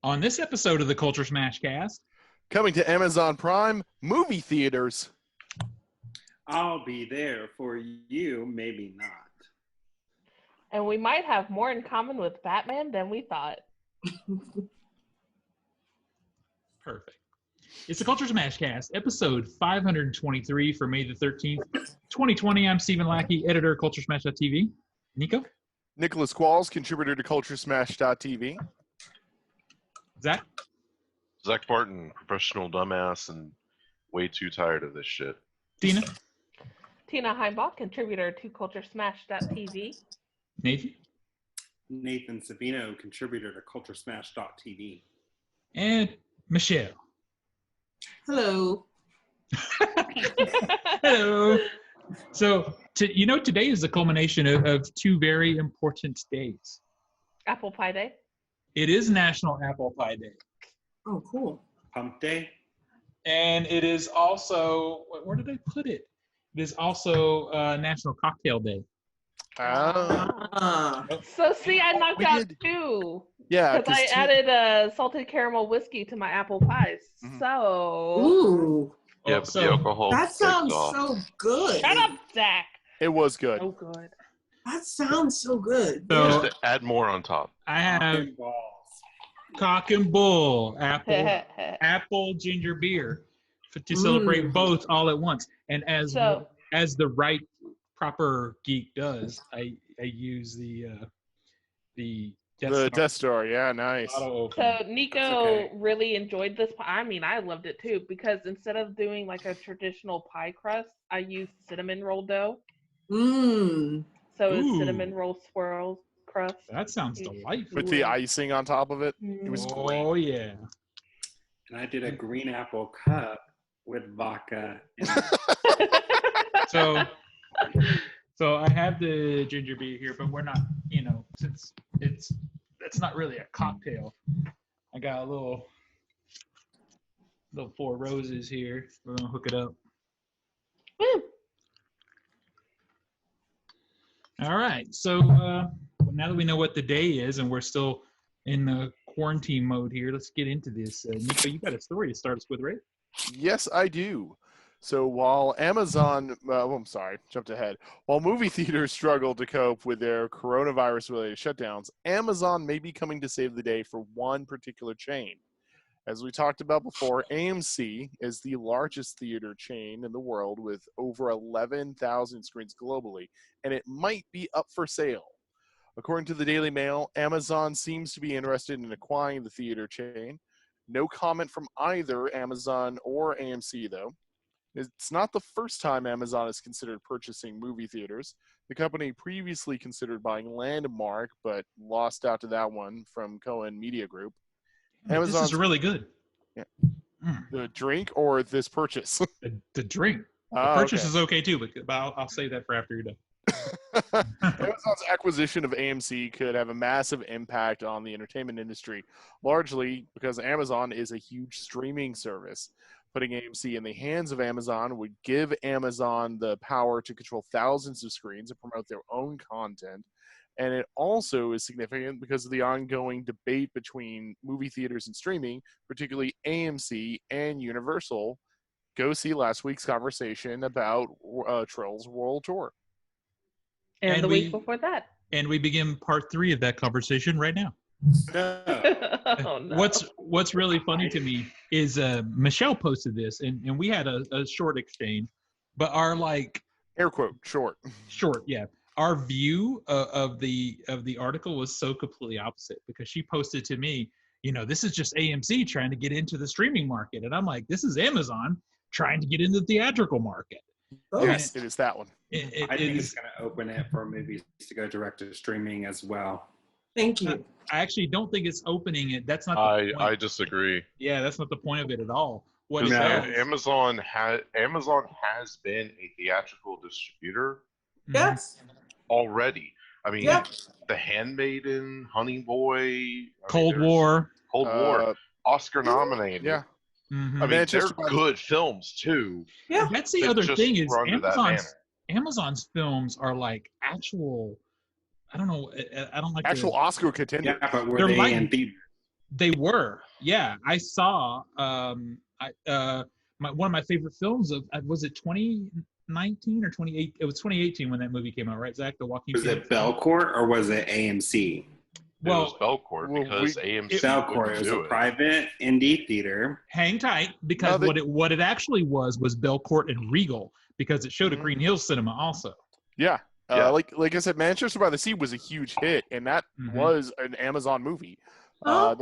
On this episode of the Culturesmash Cast, coming to Amazon Prime, movie theaters. I'll be there for you, maybe not. And we might have more in common with Batman than we thought. perfect. It's the Culturesmash Cast, episode 523 for May the 13th, 2020. I'm Stephen Lackey, editor of Culturesmash.tv. Nico? Nicholas Qualls, contributor to Culturesmash.tv. Zach? Zach Martin, professional dumbass and way too tired of this shit. Tina? Tina Heimbach, contributor to Culturesmash.tv. Nathan? Nathan Savino, contributor to Culturesmash.tv. And Michelle. Hello. Hello. So, today is the culmination of two very important days. Apple Pie Day. It is National Apple Pie Day. Oh, cool. Pump Day. And it is also, where did I put it? It is also National Cocktail Day. So see, I knocked we out did. two. Yeah, Because I added salted caramel whiskey to my apple pies. Mhm. So. Ooh, Yeah, Oh, but so the alcohol that takes sounds off. so good. Shut up, Zach. it was good. Oh, good. That sounds so good. So- Just to add more on top. I have And balls. Cock and Bull apple ginger beer to celebrate both all at once. And as the right proper geek does, I use the Death Star, yeah, nice. bottle opener. So Nico Okay. really enjoyed this pie. I mean, I loved it too because instead of doing like a traditional pie crust, I used cinnamon roll dough. Mmm. So it's Ooh. cinnamon roll swirl crust. That sounds delightful. With the icing on top of it. It was great. Oh yeah. And I did a green apple cup with vodka. And So I have the ginger beer here, but we're not, since it's not really a cocktail. I got a little Four Roses here. We're gonna hook it up. Woo. All right. So now that we know what the day is, and we're still in the quarantine mode here, let's get into this. Nico, you got a story to start us with, right? Yes, I do. So while Amazon, I'm sorry, jumped ahead. While movie theaters struggle to cope with their coronavirus-related shutdowns, Amazon may be coming to save the day for one particular chain. As we talked about before, AMC is the largest theater chain in the world with over 11,000 screens globally, and it might be up for sale. According to the Daily Mail, Amazon seems to be interested in acquiring the theater chain. No comment from either Amazon or AMC, though. It's not the first time Amazon has considered purchasing movie theaters. The company previously considered buying Landmark, but lost out to that one from Cohen Media Group. This Amazon's- is really good. Yeah. Mm, The drink or this purchase? the drink. The Ah, purchase okay. is okay too, but I'll save that for after you're done. Amazon's acquisition of AMC could have a massive impact on the entertainment industry, largely because Amazon is a huge streaming service. Putting AMC in the hands of Amazon would give Amazon the power to control thousands of screens and promote their own content. And it also is significant because of the ongoing debate between movie theaters and streaming, particularly AMC and Universal. Go see last week's conversation about Trolls World Tour. And And the we- week before that. And we begin part 3 of that conversation right now. no. Oh, no. What's really funny to me is Michelle posted this, and we had a short exchange, but our Air quote, short. our view of the article was so completely opposite because she posted to me, this is just AMC trying to get into the streaming market, and I'm like, this is Amazon trying to get into the theatrical market. Oh, Yes, it is that one. I think it's going to open it for movies to go direct to streaming as well. thank you. I actually don't think it's opening it. That's not the point. I disagree. Yeah, that's not the point of it at all. What Because it No. is, Amazon has been a theatrical distributor Yes. already. I mean, Yeah. The Handmaiden, Honey Boy, Cold War. Cold War, Oscar nominated. Yeah. Mhm. I mean, they're Manchester- good films too. Yeah. That's the that other just thing is run to that Amazon's films are like actual. I don't know. I don't like Actual Oscar contender. Yeah, but were They're they light- in the They were, yeah. I saw one of my favorite films of was it 2019 or 28? It was 2018 when that movie came out, right, Zach? The Joaquin Was Phoenix it film? Belcourt or was it AMC? It was Well, Belcourt well, because we- AMC Belcourt. wouldn't It was do a it. private indie theater. hang tight, because No, they- what it actually was Belcourt and Regal, because it showed a Mhm. Green Hills Cinema also. Yeah. Yeah. Like I said, Manchester by the Sea was a huge hit, and that Mhm. was an Amazon movie. Oh.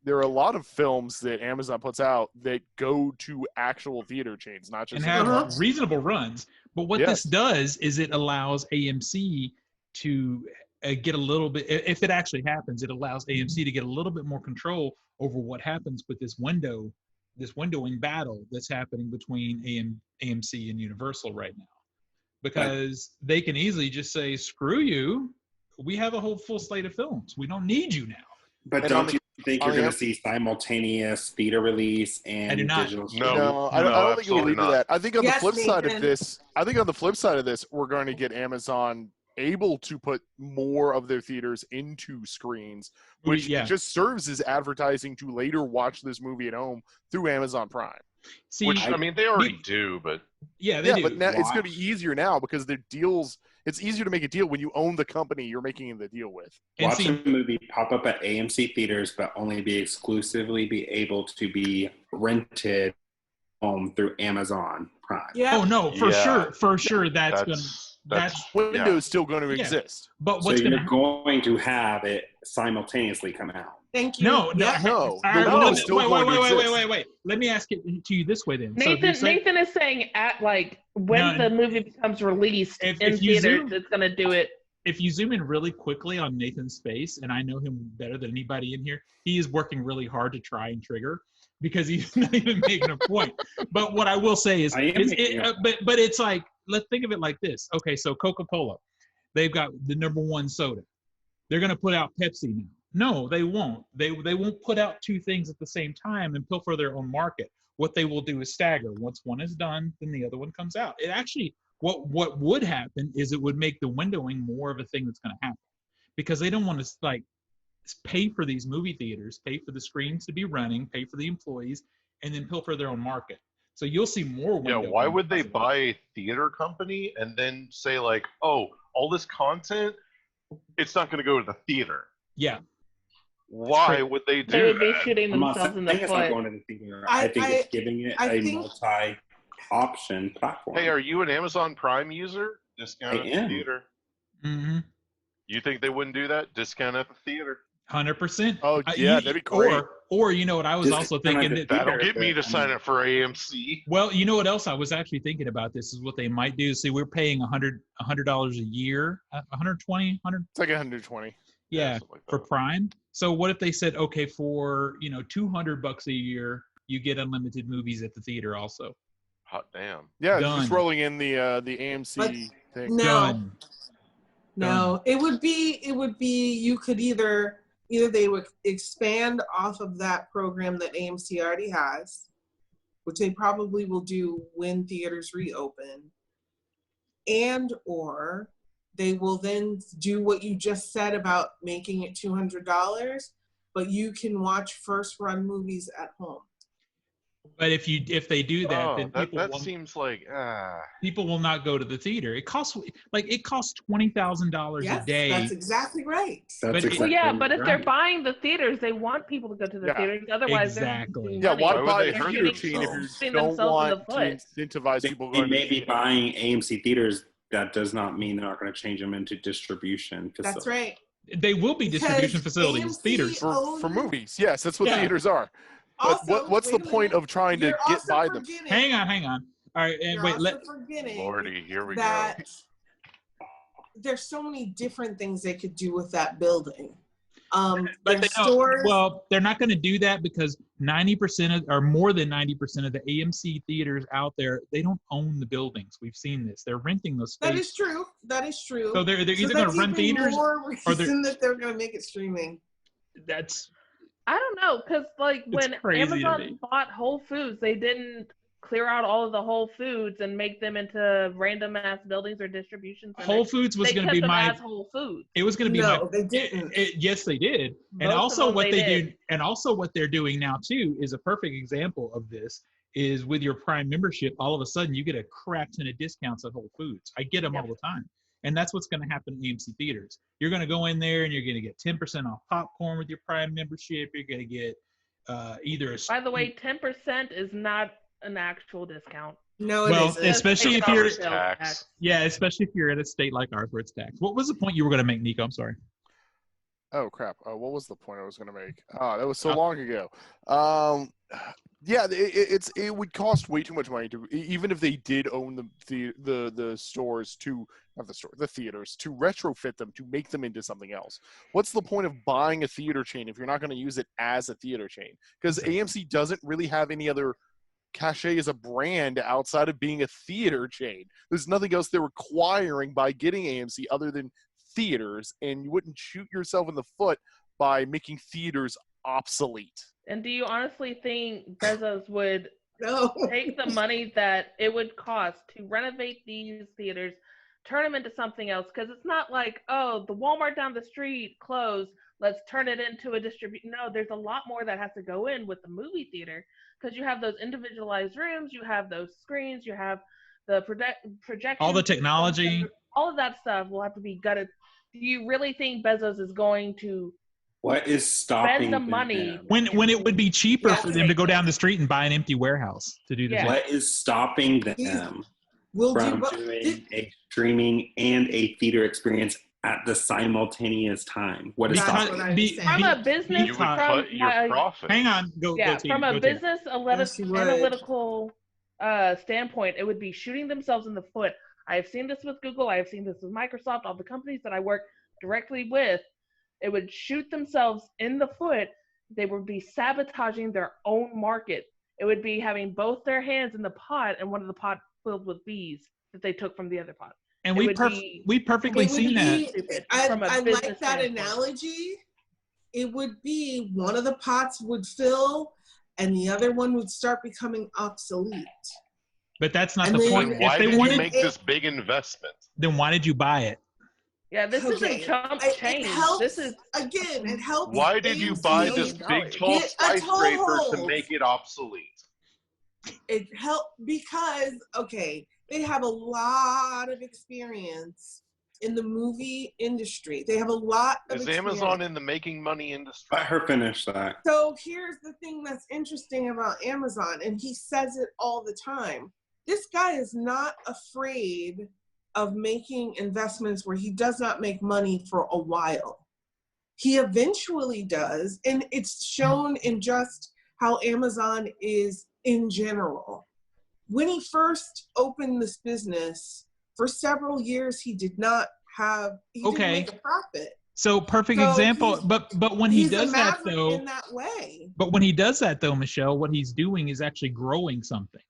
There are a lot of films that Amazon puts out that go to actual theater chains, not just And have Uh-huh. reasonable runs. But what Yes. this does is it allows AMC to get a little bit, if it actually happens, it allows AMC to get a little bit more control over what happens with this windowing battle that's happening between AMC and Universal right now. Because they can easily just say, screw you, we have a whole full slate of films. We don't need you now. But And on don't you think on you're the going to see simultaneous theater release and I do not. digital? No. I don't think it'll absolutely lead to not. that. I think on Yes, the flip side of Nathan. this, we're going to get Amazon able to put more of their theaters into screens, which Yeah. just serves as advertising to later watch this movie at home through Amazon Prime. See, Which, I mean, they already do, but yeah, they Yeah, do. but now it's going to Watch. be easier now because the deals. It's easier to make a deal when you own the company you're making the deal with. And Watch see, a movie pop up at AMC theaters, but only be exclusively be able to be rented home through Amazon Prime. Yeah. oh no, for Yeah. sure, that's gonna. That's Window's still going to Yeah. exist. but So what's you're gonna going to have it simultaneously come out. Thank you. no Yep. No, All the right, well, window's let me- still going to exist. wait. Let me ask it to you this way then. So you're Nathan saying- Nathan is saying at like when No, the movie becomes released if in you theaters, zoom- it's gonna do it. if you zoom in really quickly on Nathan's face, and I know him better than anybody in here, he is working really hard to try and trigger because he's not even making a point. But what I will say is, I am making a- but it's like, let's think of it like this. Okay, so Coca-Cola, they've got the #1 soda. They're going to put out Pepsi now. No, they won't. They won't put out two things at the same time and pilfer their own market. What they will do is stagger. Once one is done, then the other one comes out. It actually, what would happen is it would make the windowing more of a thing that's going to happen, because they don't want to like pay for these movie theaters, pay for the screens to be running, pay for the employees, and then pilfer their own market. So you'll see more yeah, windowing. why would they buy a theater company and then say like, oh, all this content, it's not going to go to the theater? Yeah. Why would they do They would be that? shooting I'm not themselves in the saying it's not foot. going to the theater. I- I think it's giving it I a think- multi-option platform. Hey, are you an Amazon Prime user? Discount I at the am. theater. Mm-hmm. You think they wouldn't do that? Discount at the theater. 100%. Oh, yeah, that'd be great. Or you know what I was Just also kinda thinking like that, That'll Theater, get me to but, sign up for AMC. well, you know what else I was actually thinking about this is what they might do. See, we're paying $100 a year, 120, 100, It's like 120. yeah, something like for that. Prime. So what if they said, okay, for $200 a year, you get unlimited movies at the theater also. Hot damn. Yeah, Done. just rolling in the AMC thing. No. Done. No, it would be you could either they would expand off of that program that AMC already has, which they probably will do when theaters reopen, and or they will then do what you just said about making it $200, but you can watch first run movies at home. But if they do that, Oh, then that seems like people will not go to the theater. It costs $20,000 Yes, a day. that's exactly right. That's But it- exactly Well, yeah, but if they're right. buying the theaters, they want people to go to the Yeah. theaters. Otherwise, Exactly. Yeah, they're why would buy they the hurt theater themselves? chain if you Shooting don't themselves in the want to foot. incentivize They, people they going to may the be theater? buying AMC theaters. That does not mean they're not going to change them into distribution facilities. That's right. They will be distribution Because facilities, AMC theaters. For movies. Yes, that's what Yeah. theaters are. But Also, what's the wait a point minute, of trying to you're get also by them? forgetting- Hang on. All right, and You're wait, also forgetting Lordy, here we that go. there's so many different things they could do with that building. but Their they don't. stores. Well, they're not going to do that because 90% or more than 90% of the AMC theaters out there, they don't own the buildings. We've seen this. They're renting those that spaces. is true. That is true. So they're So either going that's to run even theaters. more or they're- reason that they're going to make it streaming. That's I don't know, because like It's when crazy to Amazon me. bought Whole Foods, they didn't clear out all of the Whole Foods and make them into random ass buildings or distribution centers. Whole Foods was going to be my. as Whole Foods. It was going to be No, they didn't. Yes, they did. And Most also of them what they they do, did. and also what they're doing now too, is a perfect example of this. Is with your Prime membership, all of a sudden you get a crap ton of discounts at Whole Foods. I get them all the time. And that's what's going to happen in AMC theaters. You're going to go in there and you're going to get 10% off popcorn with your Prime membership. You're going to get either a. By the way, 10% is not an actual discount. No, it Well, isn't. especially if It you're covers tax. yeah, especially if you're in a state like ours where it's taxed. What was the point you were going to make, Nico? I'm sorry. Oh crap! What was the point I was going to make? That was so long ago. Yeah, it would cost way too much money to, even if they did own the stores to, not the store, the theaters, to retrofit them, to make them into something else. What's the point of buying a theater chain if you're not going to use it as a theater chain? Because AMC doesn't really have any other cachet as a brand outside of being a theater chain. There's nothing else they're acquiring by getting AMC other than theaters, and you wouldn't shoot yourself in the foot by making theaters obsolete. And do you honestly think Bezos would No. take the money that it would cost to renovate these theaters, turn them into something else? Because it's not like, oh, the Walmart down the street closed, let's turn it into a distribution. No, there's a lot more that has to go in with the movie theater, because you have those individualized rooms, you have those screens, you have the projection, All the technology. all of that stuff will have to be gutted. Do you really think Bezos is going to What is stopping spend the money? them? When it would be cheaper Yeah, for them to go down the street and buy an empty warehouse to do the Yeah. same. What is stopping them We'll do from what? doing a streaming and a theater experience at the simultaneous time? What is That's stopping what them? I'm Be- saying. From a business, You would from cut your a- profit. Hang on, go. yeah, go Tina, from a go Tina. business Yes, you would. analytical standpoint, it would be shooting themselves in the foot. I have seen this with Google. I have seen this with Microsoft. All the companies that I work directly with, it would shoot themselves in the foot. They would be sabotaging their own market. It would be having both their hands in the pot and one of the pot filled with bees that they took from the other pot. And It we would be- we perfectly It would seen that. be- Stupid I from a like business that standpoint. analogy. It would be one of the pots would fill and the other one would start becoming obsolete. But that's not And the then- point. Then why If they did you wanted, make this big investment? then why did you buy it? Yeah, this Okay, isn't chump It change. helps, This is again, it helps. Why did you buy this AMC. big tall Get a skyscraper to toehold. make it obsolete? It helped because, okay, they have a lot of experience in the movie industry. They have a lot of Is experience. Amazon in the making money industry? Let her finish that. So here's the thing that's interesting about Amazon, and he says it all the time. This guy is not afraid of making investments where he does not make money for a while. He eventually does, and it's shown in just how Amazon is in general. When he first opened this business, for several years he did not have, he didn't Okay. make a profit. So perfect So example. he's- But when he He's a does that maverick though, in that way. but when he does that though, Michelle, what he's doing is actually growing something.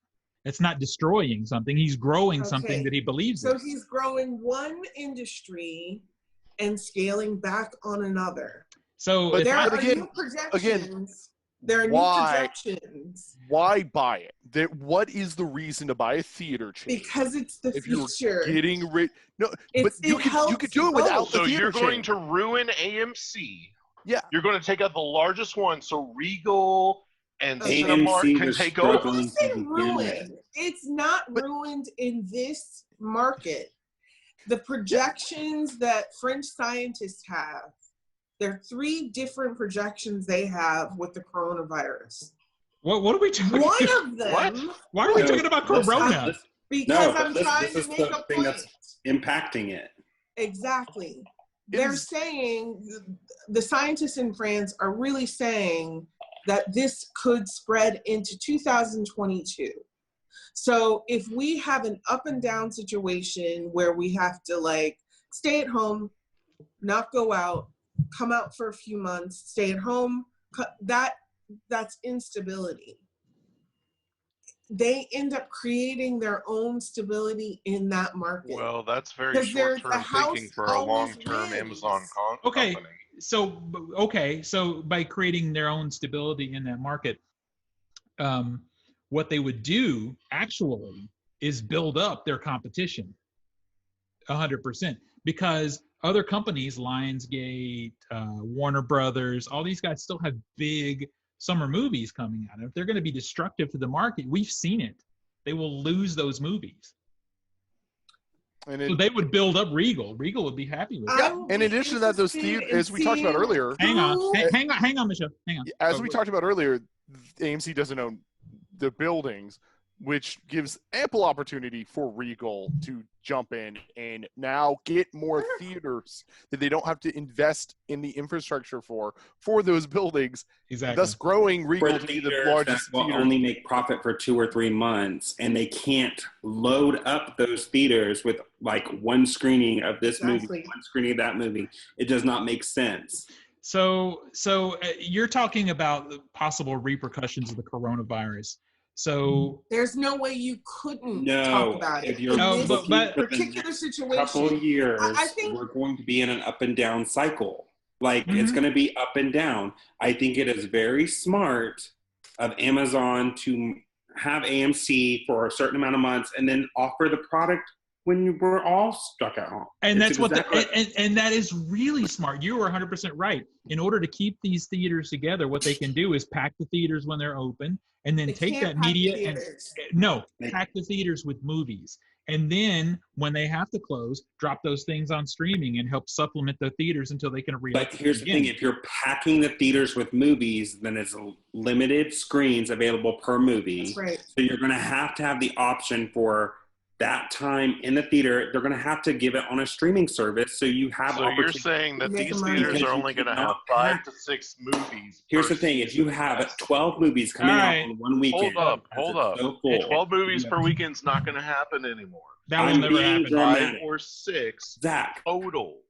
It's not destroying something. He's growing something Okay. that he believes So in. he's growing one industry and scaling back on another. So But if There I- are again- new projections. There are new why- projections Why buy it? What is the reason to buy a theater chain? because it's the if you're future. getting rid, no, but It's- you it could helps do it without both. the So theater you're going chain. to ruin AMC. Yeah. You're going to take out the largest one, so Regal and AMC Cinemark can was take When over. we struggling say to begin ruined, it's not But- ruined in this market. The projections that French scientists have, there are 3 different projections they have with the coronavirus. what are we talking? One of them, What? Why are we No, talking about listen, Corona? listen. because but I'm this trying is to make the a thing point. that's impacting it. Exactly. They're Is- saying, the scientists in France are really saying that this could spread into 2022. So if we have an up and down situation where we have to like stay at home, not go out, come out for a few months, stay at home, that's instability. They end up creating their own stability in that market. Well, that's very 'Cause there's short-term the house thinking for a always long-term wins. Amazon Okay. company. So by creating their own stability in that market, what they would do actually is build up their competition 100%, because other companies, Lionsgate, Warner Brothers, all these guys still have big summer movies coming out. And if they're going to be destructive to the market, we've seen it. They will lose those movies. So they would build up Regal. Regal would be happy with it. Yeah. In addition to that, those theaters, as we talked about earlier. Hang on, Michelle. Hang on. As we talked about earlier, AMC doesn't own the buildings, which gives ample opportunity for Regal to jump in and now get more theaters that they don't have to invest in the infrastructure for those buildings. Exactly. Thus growing Regal to be the largest that will theater. only make profit for 2 or 3 months, and they can't load up those theaters with like one screening of this movie, one screening of that movie. It does not make sense. So you're talking about the possible repercussions of the coronavirus. So there's no way you couldn't talk about it. If you're but particular situation, couple of years, I think we're going to be in an up and down cycle. Like it's going to be up and down. I think it is very smart of Amazon to have AMC for a certain amount of months and then offer the product when we're all stuck at home. And that's and that is really smart. You were 100% right. In order to keep these theaters together, what they can do is pack the theaters when they're open, and then take that media pack the theaters with movies. And then when they have to close, drop those things on streaming and help supplement the theaters until they can reopen. But here's the thing, if you're packing the theaters with movies, then it's limited screens available per movie. That's right. So you're going to have the option for that time in the theater. They're going to have to give it on a streaming service, so you have. So you're saying that these theaters are only going to have 5 to 6 movies. Here's the thing: if you have 12 movies coming out on one weekend, hold up. So cool. 12 movies per weekend's not going to happen anymore. That will never happen. 5 or 6 Zach, total.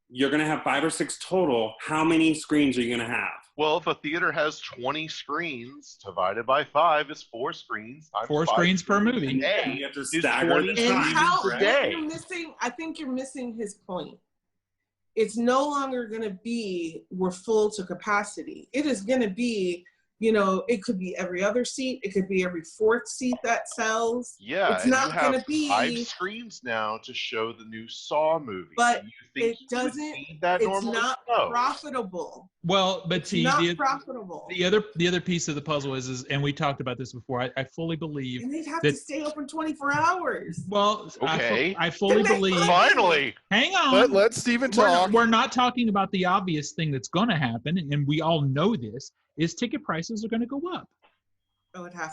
You're going to have 5 or 6 total. How many screens are you going to have? Well, if a theater has 20 screens, divided by 5 is 4 screens. 4 screens per movie. Yeah, you have to stagger the time. I think you're missing his point. It's no longer going to be we're full to capacity. It is going to be, it could be every other seat. It could be every 4th seat that sells. Yeah, it's not going to be 5 screens now to show the new Saw movie. But it's not profitable. Well, but profitable. The other piece of the puzzle is, and we talked about this before. I fully believe, and they'd have to stay open 24 hours. Well, okay, I fully believe. Finally, hang on. Let Steven talk. We're not talking about the obvious thing that's going to happen, and we all know this. Is ticket prices are going to go up. Oh, it has.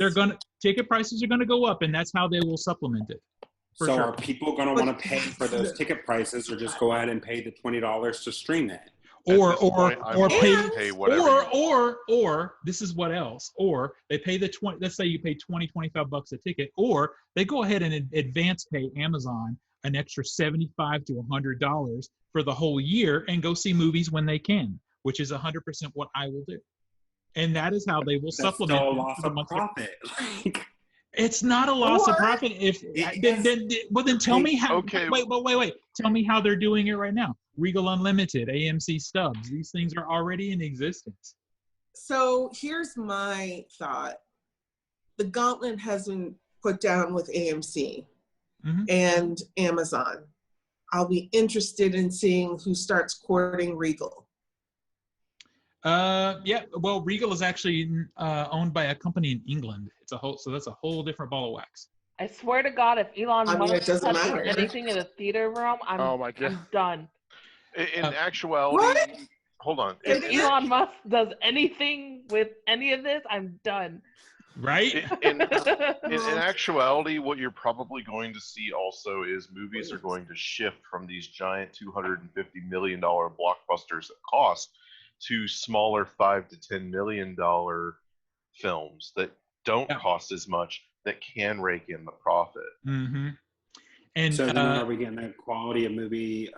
Ticket prices are going to go up, and that's how they will supplement it. So are people going to want to pay for those ticket prices, or just go ahead and pay the $20 to stream it? Or this is what else? Or they pay the 20. Let's say you pay $20-$25 a ticket, or they go ahead and advance pay Amazon an extra $75 to $100 for the whole year and go see movies when they can, which is 100% what I will do. And that is how they will supplement. Still a loss of profit. It's not a loss of profit. Then tell me how. Okay. Wait. Tell me how they're doing it right now. Regal Unlimited, AMC Stubs. These things are already in existence. So here's my thought. The gauntlet has been put down with AMC and Amazon. I'll be interested in seeing who starts courting Regal. Yeah. Well, Regal is actually owned by a company in England. So that's a whole different ball of wax. I swear to God, if Elon Musk touches matter. anything in the theater realm, I'm done. In actuality, hold on. If Elon Musk does anything with any of this, I'm done. Right? In actuality, what you're probably going to see also is movies are going to shift from these giant $250 million blockbusters that cost to smaller $5 to $10 million films that don't cost as much, that can rake in the profit. Mm-hmm. And so then are we getting a quality of movie?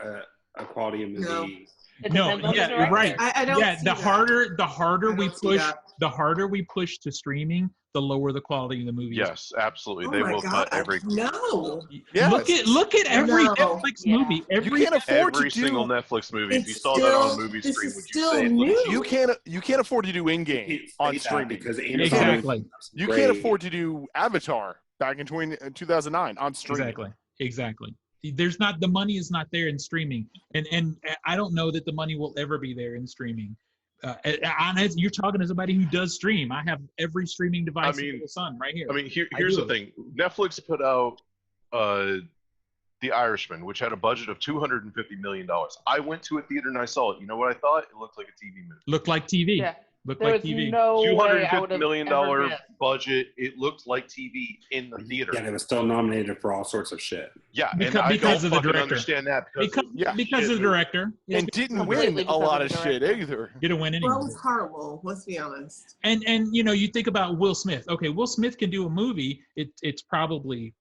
It No, depends on the yeah, director. right. I don't Yeah, see the that. harder I we don't see push, that. the harder we push to streaming, the lower the quality of the movie. Yes, absolutely. Oh They my will cut God, every no. Yes. Look at every No. Netflix Yeah. movie. You can't afford every to single do. Netflix movie. If It's you saw that on a still, movie this screen, is would you still say it new. looks You can't afford to do You in-game can't say on that streaming. because You Amazon can't- Exactly. You can't afford to do Avatar back in 2009 on streaming. Exactly. There's not, the money is not there in streaming, and I don't know that the money will ever be there in streaming. And you're talking to somebody who does stream. I have every streaming device under the sun right here. I mean, I here's do the thing. Netflix put out The Irishman, which had a budget of $250 million. I went to a theater and I saw it. You know what I thought? It looked like a TV movie. Looked like TV. Yeah. Looked There like was TV. no way I would $250 have million ever guessed. budget. It looked like TV in the theater. Yeah, they were still nominated for all sorts of shit. Yeah, Because- and I because don't of the fucking director. understand that Because Yeah. of the director. Yeah, And didn't Completely win a because lot of of the shit director. either. didn't win Well, anything. it was horrible. Let's be honest. And you think about Will Smith. Okay, Will Smith can do a movie. It's probably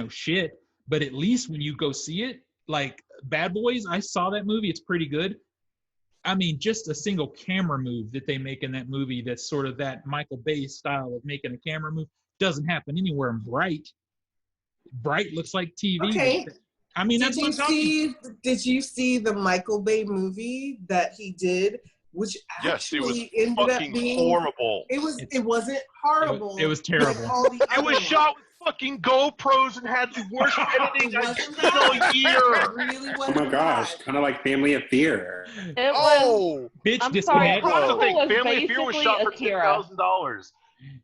shit, but at least when you go see it, like Bad Boys, I saw that movie. It's pretty good. I mean, just a single camera move that they make in that movie that's sort of that Michael Bay style of making a camera move doesn't happen anywhere in Bright. Bright looks like TV. Okay. I mean, that's what I'm talking. Did you see the Michael Bay movie that he did, which Yes, it was actually ended up fucking being horrible. It wasn't horrible. It was like terrible. all the It other was ones. shot with fucking GoPros and had the worst editing It I've wasn't seen all bad. It year. really Oh wasn't my gosh, bad. kind of like Family of Fear. It was. Oh, Bitch, I'm disconnect. sorry, That's the thing. was Family of Fear was shot for basically Akira. $10,000.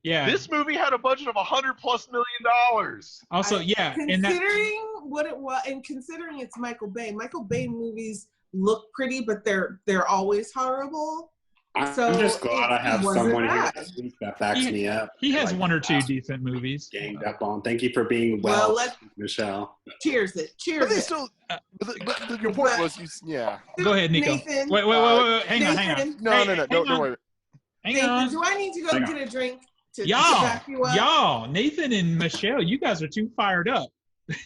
Yeah. This movie had a budget of $100+ million. Also, yeah, and that. Considering what it was, and considering it's Michael Bay movies look pretty, but they're always horrible. I'm So just glad I have wasn't someone here bad. this week that backs me up. He has Like, one or two decent movies. ganged up on. Thank you for being Well, well, Michelle. Cheers it. but Cheers they it. still. But your point was, yeah. Go ahead, Nico. Nathan, Wait. Hang on. No, Hey, no, hang don't on. worry. Hang Nathan, on. do I need to go Hang get a drink to Y'all, back you up? Nathan and Michelle, you guys are too fired up.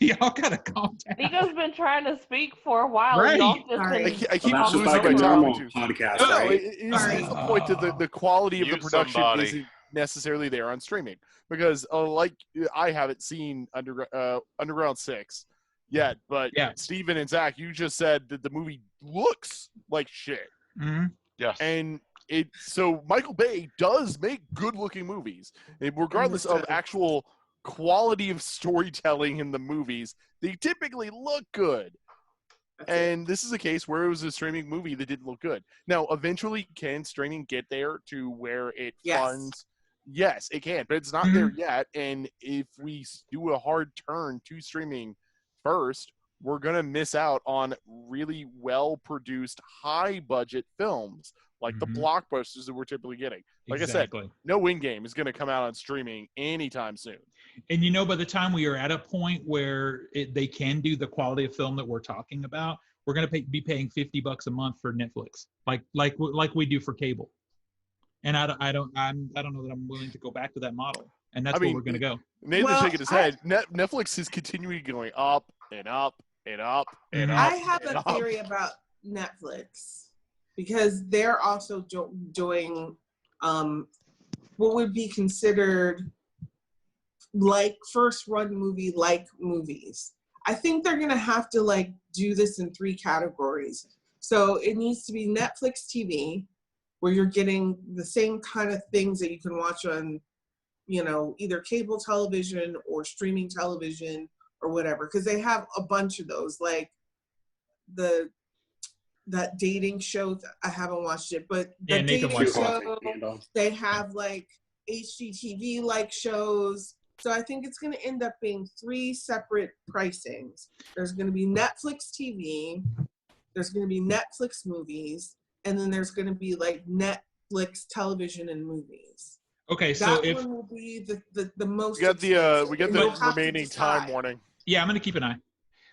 Y'all gotta calm down. Nico's been trying to speak for a while. Right. Y'all just Sorry. been I keep Well, that's just losing like my a normal topic. podcast, No, right? it's the point that the quality of the Use production somebody. isn't necessarily there on streaming because, like, I haven't seen Underground 6 yet, but Yeah. Steven and Zach, you just said that the movie looks like shit, Mhm. Yes. and so Michael Bay does make good-looking movies, and regardless of actual quality of storytelling in the movies, they typically look good. And this is a case where it was a streaming movie that didn't look good. Now, eventually, can streaming get there to where it Yes. funds? Yes, it can, but it's not there yet. And if we do a hard turn to streaming first, we're going to miss out on really well-produced, high-budget films like the blockbusters that we're typically getting. Like I said, no in-game is going to come out on streaming anytime soon. And by the time we are at a point where they can do the quality of film that we're talking about, we're going to be paying $50 a month for Netflix, like we do for cable. And I don't know that I'm willing to go back to that model. And that's where we're going to go. Nathan's shaking his head. Netflix is continuing going up and up and up and up. I have and a up. theory about Netflix because they're also doing what would be considered like first run movie like movies. I think they're gonna have to do this in 3 categories. So it needs to be Netflix TV, where you're getting the same kind of things that you can watch on, either cable television or streaming television or whatever, because they have a bunch of those, like that dating show. I haven't watched it, but the dating show, they have HGTV shows. So I think it's going to end up being 3 separate pricings. There's going to be Netflix TV, there's going to be Netflix movies, and then there's going to be Netflix television and movies. Okay, so that if one will be the most. We got the have to remaining decide. time warning. yeah, I'm going to keep an eye.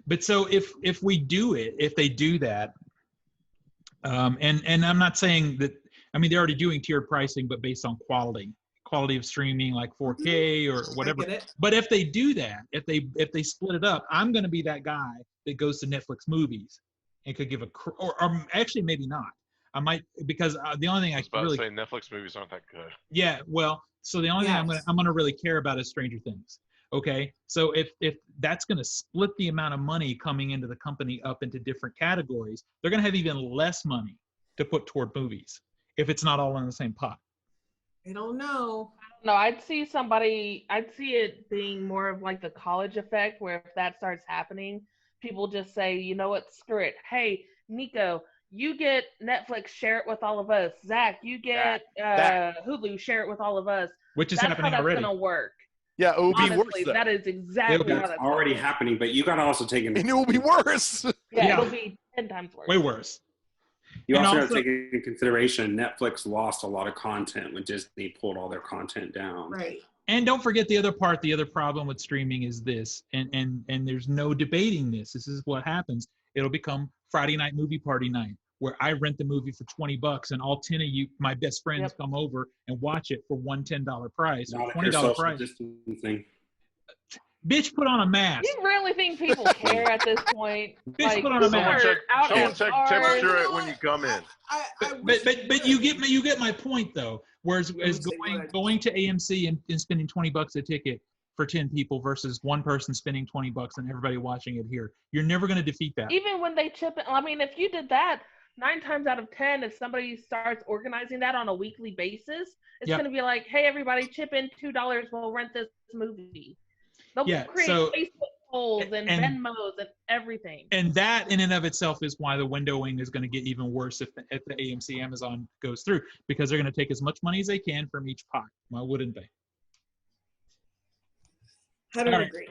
But so if we do it, if they do that, and I'm not saying that. I mean, they're already doing tiered pricing, but based on quality of streaming, like 4K or whatever. I get it. But if they do that, if they split it up, I'm going to be that guy that goes to Netflix movies and could give or actually maybe not. I might, because the only thing I I was about really to say Netflix movies aren't that good. yeah, well, so the only thing Yes. I'm gonna really care about is Stranger Things. Okay, so if that's gonna split the amount of money coming into the company up into different categories, they're gonna have even less money to put toward movies if it's not all in the same pot. I don't know. No, I'd see it being more of like the college effect, where if that starts happening, people just say, you know what, screw it. Hey, Nico, you get Netflix, share it with all of us. Zach, you get Hulu, share it with all of us. Which is That's happening how that's already. gonna work. Yeah, it will be worse Honestly, though. that is exactly how That's that's already gonna work. happening, but you got to also take into And it will be worse. Yeah, Yeah. it'll be 10 times worse. Way worse. You And also got also- to take into consideration Netflix lost a lot of content when Disney pulled all their content down. Right. And don't forget the other part. The other problem with streaming is this, and there's no debating this. This is what happens. It'll become Friday night movie party night, where I rent the movie for $20, and all 10 of you, my best friends, come over and watch it for one $10 price or Not if $20 you're social price. distancing. Bitch, put on a mask. You really think people care at this point? Bitch, put on a people mask. are out Someone at check bars. temperature You know when you come in. But you get my point though. Whereas as say what? going to AMC and spending $20 a ticket for 10 people versus one person spending $20 and everybody watching it here, you're never going to defeat that. Even when they chip in, I mean, if you did that 9 times out of 10, if somebody starts organizing that on a weekly basis, it's Yep. going to be like, hey, everybody, chip in $2. We'll rent this movie. They'll Yeah, create so- Facebook polls and Venmos and everything. And that in and of itself is why the windowing is going to get even worse if the AMC Amazon goes through, because they're going to take as much money as they can from each pot. Why wouldn't they? I don't All right. agree.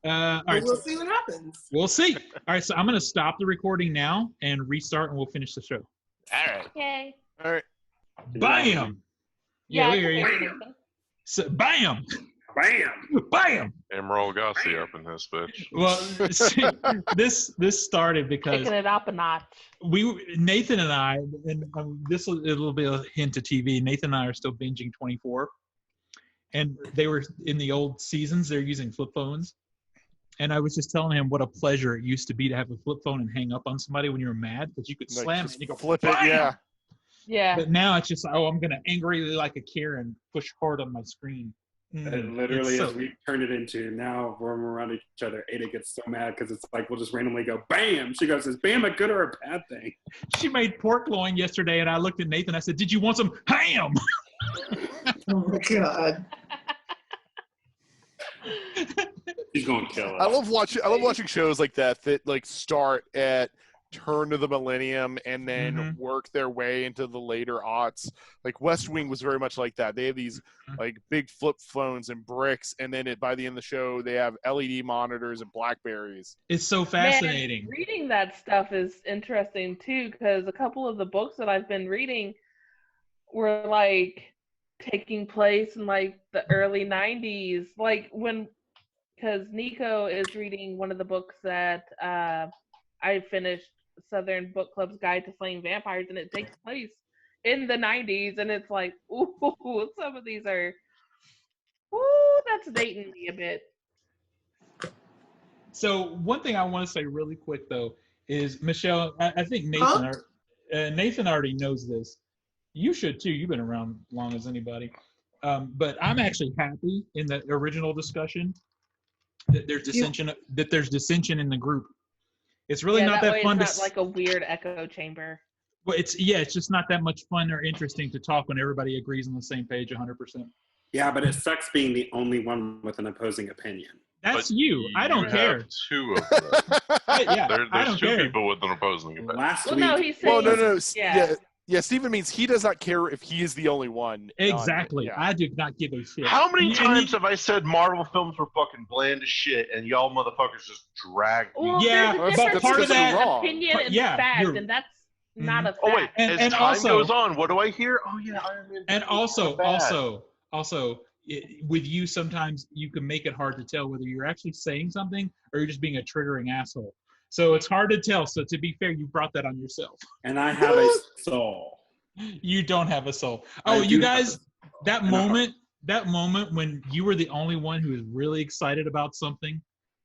All But right, we'll so see what happens. we'll see. All right, so I'm going to stop the recording now and restart, and we'll finish the show. All right. Okay. All right. Bam! Yeah, we I hear can you. hear you, Nathan. So, bam! Bam! Bam! Emerald Gossi up in this bitch. Well, see, this started because Taking it up a notch. Nathan and I, and this it'll be a hint to TV. Nathan and I are still binging 24, and they were in the old seasons. They're using flip phones, and I was just telling him what a pleasure it used to be to have a flip phone and hang up on somebody when you were mad, because you could Like, slam it just and you go flip it. "Bam!" Yeah. Yeah. But now it's just I'm gonna angrily like a Karen push hard on my screen. It literally, It's as so- we turned it into now, when we're around each other, Ada gets so mad because it's like we'll just randomly go bam. She goes, "Is bam a good or a bad thing?" She made pork loin yesterday, and I looked at Nathan. I said, "Did you want some ham?" Oh my god. She's gonna kill us. I love watching shows like that like start at turn of the millennium and then Mhm. work their way into the later aughts. Like West Wing was very much like that. They have these like big flip phones and bricks, and then by the end of the show they have LED monitors and Blackberries. It's so fascinating. Man, reading that stuff is interesting too, because a couple of the books that I've been reading were like taking place in like the early 90s. Like because Nico is reading one of the books that I finished, Southern Book Club's Guide to Slaying Vampires, and it takes place in the 90s, and it's like, ooh, some of these are, ooh, that's dating me a bit. So one thing I want to say really quick though is, Michelle, I think Huh? Nathan already knows this. You should too. You've been around long as anybody. But I'm actually happy in the original discussion that there's dissension. That there's dissension in the group. It's really not that way fun it's to. not like a weird echo chamber. Well, it's just not that much fun or interesting to talk when everybody agrees on the same page 100%. Yeah, but it sucks being the only one with an opposing opinion. That's But you. I don't you care. have two of them. Yeah, There's I don't two care. people with an opposing opinion. Last Well, week, no, he's saying. Well, no. Yeah. Yeah, Steven means he does not care if he is the only one. Exactly. Yeah. I do not give a shit. How many And times have I said Marvel films were fucking bland as shit, and y'all motherfuckers just dragged me? Well, Yeah, there's a but difference part of between that- opinion and yeah, fact, you're- and that's not a fact. Oh wait, And- as and time also- goes on, what do I hear? Oh yeah, Iron Man. And 2 also, was bad. with you, sometimes you can make it hard to tell whether you're actually saying something or you're just being a triggering asshole. So it's hard to tell. So to be fair, you brought that on yourself. and I have a soul. You don't have a soul. I Oh, do you have guys, that and a heart. moment when you were the only one who was really excited about something,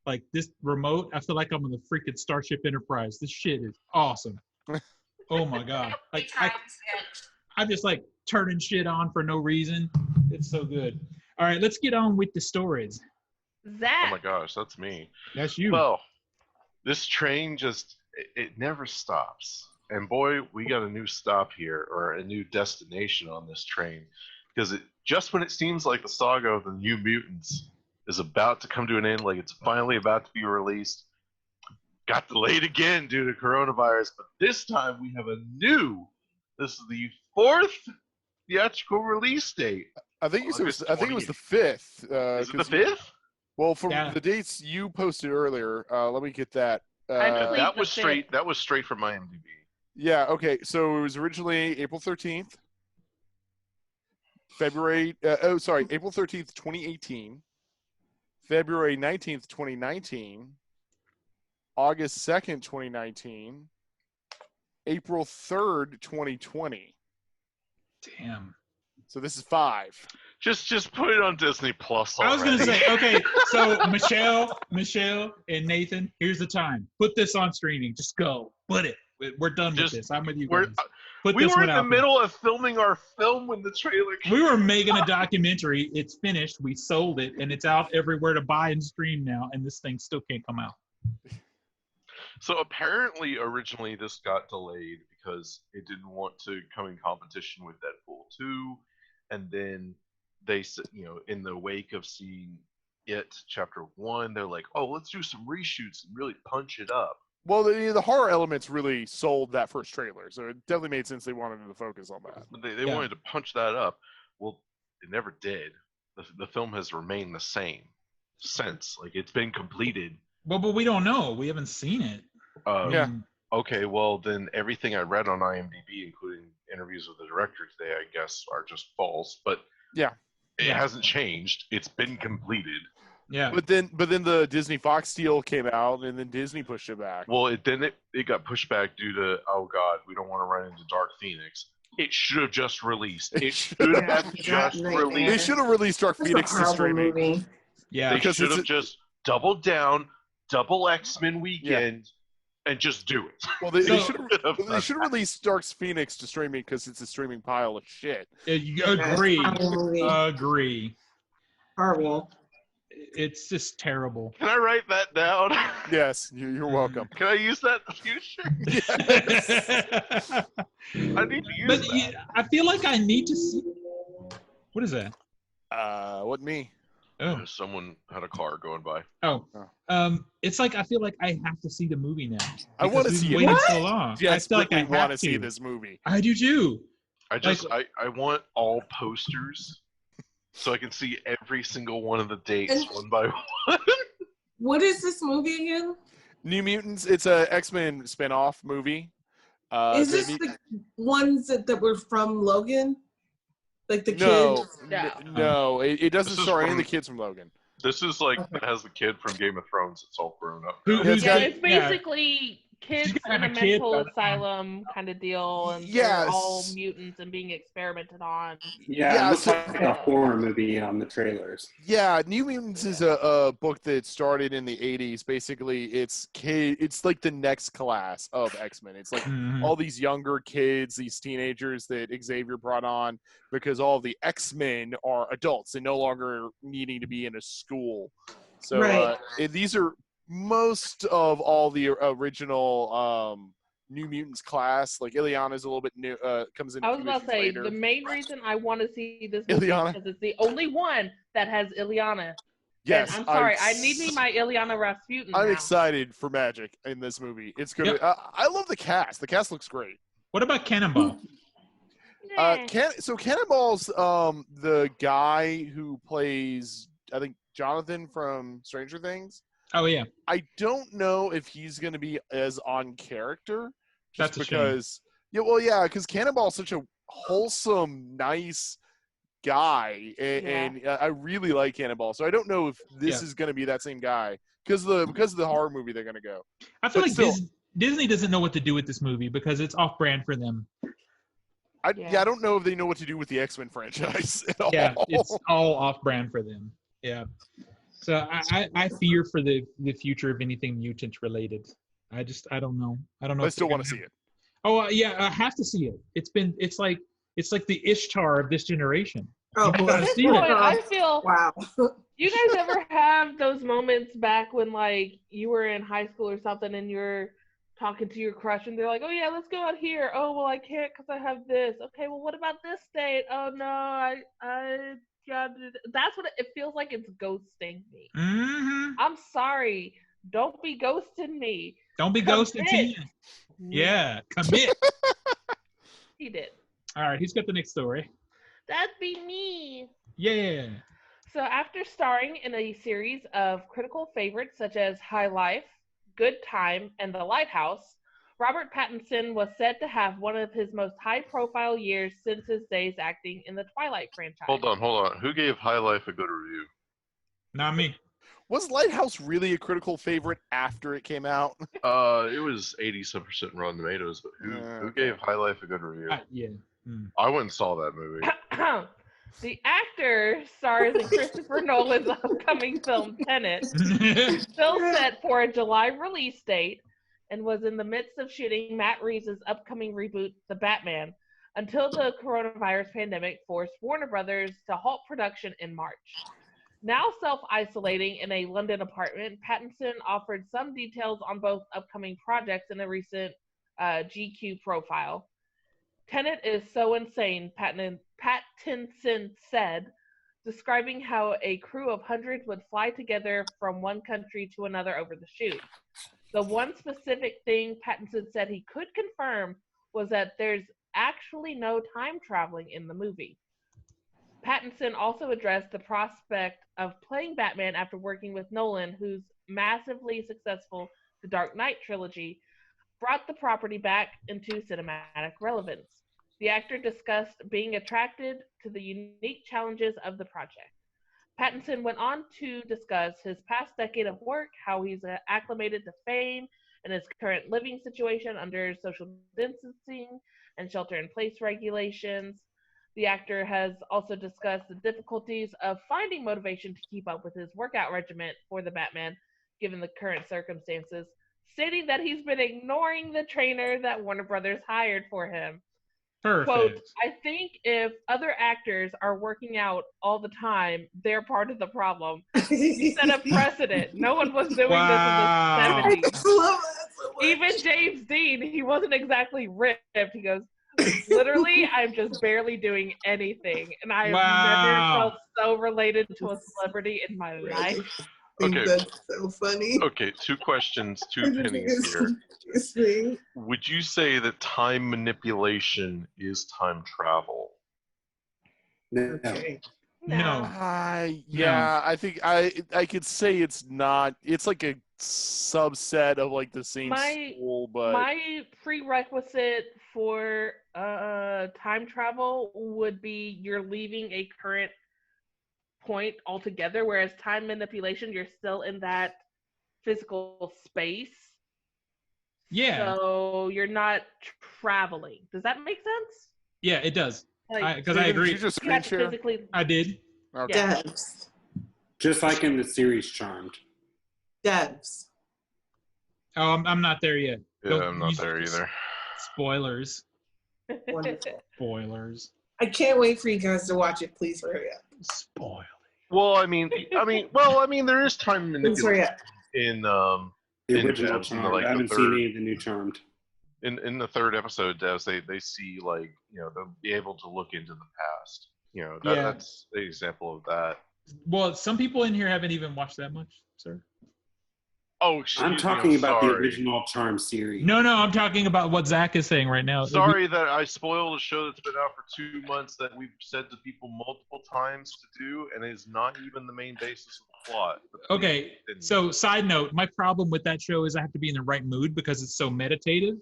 Like this remote, I feel like I'm on the freaking Starship Enterprise. This shit is awesome. Oh my god! Like I'm just like turning shit on for no reason. It's so good. All right, let's get on with the stories. Zach. Oh my gosh, that's me. That's you. Well, this train just it never stops. And boy, we got a new stop here, or a new destination on this train, because just when it seems like the saga of the New Mutants is about to come to an end, like it's finally about to be released, got delayed again due to coronavirus. But this time we have this is the 4th theatrical release date. I think it was the 5th. Is it the 5th? Well, from the dates you posted earlier, let me get that. That was straight from my IMDb. Yeah. Okay. So it was originally April 13th. April 13th, 2018. February 19th, 2019. August 2nd, 2019. April 3rd, 2020. Damn. So this is 5. Just put it on Disney Plus already. I was gonna say, okay, so Michelle, and Nathan, here's the time. Put this on streaming. Just go. Put it. We're done with this. I'm with you guys. We were in the middle of filming our film when the trailer came. We were making a documentary. It's finished. We sold it, and it's out everywhere to buy and stream now, and this thing still can't come out. So apparently, originally, this got delayed because it didn't want to come in competition with Deadpool 2, and then they, in the wake of seeing It Chapter 1, they're like, oh, let's do some reshoots and really punch it up. Well, the horror elements really sold that first trailer, so it definitely made sense they wanted to focus on that. They wanted to punch that up. Well, it never did. The film has remained the same since. Like, it's been completed. Well, but we don't know. We haven't seen it. Yeah. Okay, well, then everything I read on IMDb, including interviews with the director today, I guess, are just false. But yeah, it hasn't changed. It's been completed. Yeah. But then the Disney Fox deal came out, and then Disney pushed it back. Well, it got pushed back due to, oh God, we don't want to run into Dark Phoenix. It should have just released. It should have just released. They should have released Dark Phoenix to streaming. Movie. Yeah, they should have just doubled down, double X-Men weekend, and just do it. Well, they should have released Dark Phoenix to streaming because it's a streaming pile of shit. Agree. Agree. Horrible. It's just terrible. Can I write that down? Yes, you're welcome. Can I use that in the future? Yes. I need to use that. I feel like I need to see. What is that? What me? Oh, someone had a car going by. Oh. It's like I feel like I have to see the movie now. I want to see it. Waited so long. Yes, I feel like I want to see this movie. I do too. I want all posters so I can see every single one of the dates one by one. What is this movie again? New Mutants. It's a X-Men spinoff movie. Is this the ones that were from Logan? Like the kids? No. It doesn't star any of the kids from Logan. This is like it has the kid from Game of Thrones. It's all grown up. It's basically kids in a mental asylum kind of deal, and they're all mutants and being experimented on. Yeah, it looks like a horror movie on the trailers. Yeah, New Mutants is a book that started in the 80s. Basically, it's like the next class of X-Men. It's like all these younger kids, these teenagers that Xavier brought on because all the X-Men are adults and no longer needing to be in a school. So these are most of all the original New Mutants class. Like Ileana's a little bit new, comes in. I was about to say later. The main reason I want to see this movie is because it's the only one that has Ileana. Yes, and I'm sorry, I need me my Ileana Rasputin. I'm now. excited for Magic in this movie. It's good. I love the cast. The cast looks great. What about Cannonball? So Cannonball's the guy who plays, I think, Jonathan from Stranger Things. Oh yeah. I don't know if he's going to be as on character. That's because because Cannonball's such a wholesome, nice guy, and I really like Cannonball. So I don't know if this is going to be that same guy because of the horror movie they're going to go. I feel like Disney doesn't know what to do with this movie because it's off-brand for them. I don't know if they know what to do with the X-Men franchise at all. Yeah, it's all off-brand for them. Yeah. So I fear for the future of anything mutant related. I don't know. I don't know. I if still they're want to gonna see it. Oh yeah, I have to see it. It's like the Ishtar of this generation. Oh, You boy. gotta At this see point, it. I feel. Wow. You guys ever have those moments back when like you were in high school or something and you're talking to your crush and they're like, "Oh yeah, let's go out here." "Oh well, I can't because I have this." "Okay, well what about this date?" "Oh no, I got it." That's what it feels like. It's ghosting me. Mm-hmm. I'm sorry. Don't be ghosting me. Don't be ghosted to Commit. you. Yeah, commit. He did. All right, who's got the next story? That'd be me. Yeah. So, after starring in a series of critical favorites such as High Life, Good Time, and The Lighthouse, Robert Pattinson was said to have one of his most high-profile years since his days acting in the Twilight franchise. Hold on. Who gave High Life a good review? Not me. Was Lighthouse really a critical favorite after it came out? It was 80% Rotten Tomatoes, but who Okay. gave High Life a good review? Yeah. Mm. I went and saw that movie. The actor stars in Christopher Nolan's upcoming film Tenet, still set for a July release date, and was in the midst of shooting Matt Reeves' upcoming reboot, The Batman, until the coronavirus pandemic forced Warner Brothers to halt production in March. Now self-isolating in a London apartment, Pattinson offered some details on both upcoming projects in a recent GQ profile. Tenet is so insane, Pattinson said, describing how a crew of hundreds would fly together from one country to another over the shoot. The one specific thing Pattinson said he could confirm was that there's actually no time traveling in the movie. Pattinson also addressed the prospect of playing Batman after working with Nolan, whose massively successful The Dark Knight trilogy brought the property back into cinematic relevance. The actor discussed being attracted to the unique challenges of the project. Pattinson went on to discuss his past decade of work, how he's acclimated to fame, and his current living situation under social distancing and shelter-in-place regulations. The actor has also discussed the difficulties of finding motivation to keep up with his workout regimen for the Batman, given the current circumstances, stating that he's been ignoring the trainer that Warner Brothers hired for him. Perfect. Quote, I think if other actors are working out all the time, they're part of the problem. He set a precedent. No one was doing Wow. this in the 70s. I love that so much. Even James Dean, he wasn't exactly ripped. He goes, literally, I'm just barely doing anything. And I have never Wow. felt so related to a celebrity in my life. I think Okay. that's so funny. Okay, two questions, two I think pennies it's here. interesting. Would you say that time manipulation is time travel? No. Okay. No. Yeah, I think I could say it's not. It's like a subset of like the same school, but My prerequisite for time travel would be you're leaving a current point altogether, whereas time manipulation, you're still in that physical space. Yeah. So you're not traveling. Does that make sense? Yeah, it does. Like, Because I Steven, agree. Did you just you screen have to share? physically. I did. Okay. Yeah. Devs. Just like in the series Charmed. Devs. Oh, I'm not there yet. Yeah, Don't I'm not use there those either. Spoilers. Wonderful. Spoilers. I can't wait for you guys to watch it. Please hurry up. Spoil. Well, I mean, there is time Please hurry manipulation up. in The In original Devs, in the, Charmed. like, I the haven't third- seen any of the new Charmed. in the third episode, Devs, they see, like, they'll be able to look into the past. Yeah. That's the example of that. Well, some people in here haven't even watched that much, sir. Oh, excuse I'm me, talking about the sorry. original Charmed series. No, I'm talking about what Zach is saying right now. Sorry that I spoiled a show that's been out for 2 months that we've said to people multiple times to do, and is not even the main basis of the plot. Okay, so side note, my problem with that show is I have to be in the right mood because it's so meditative,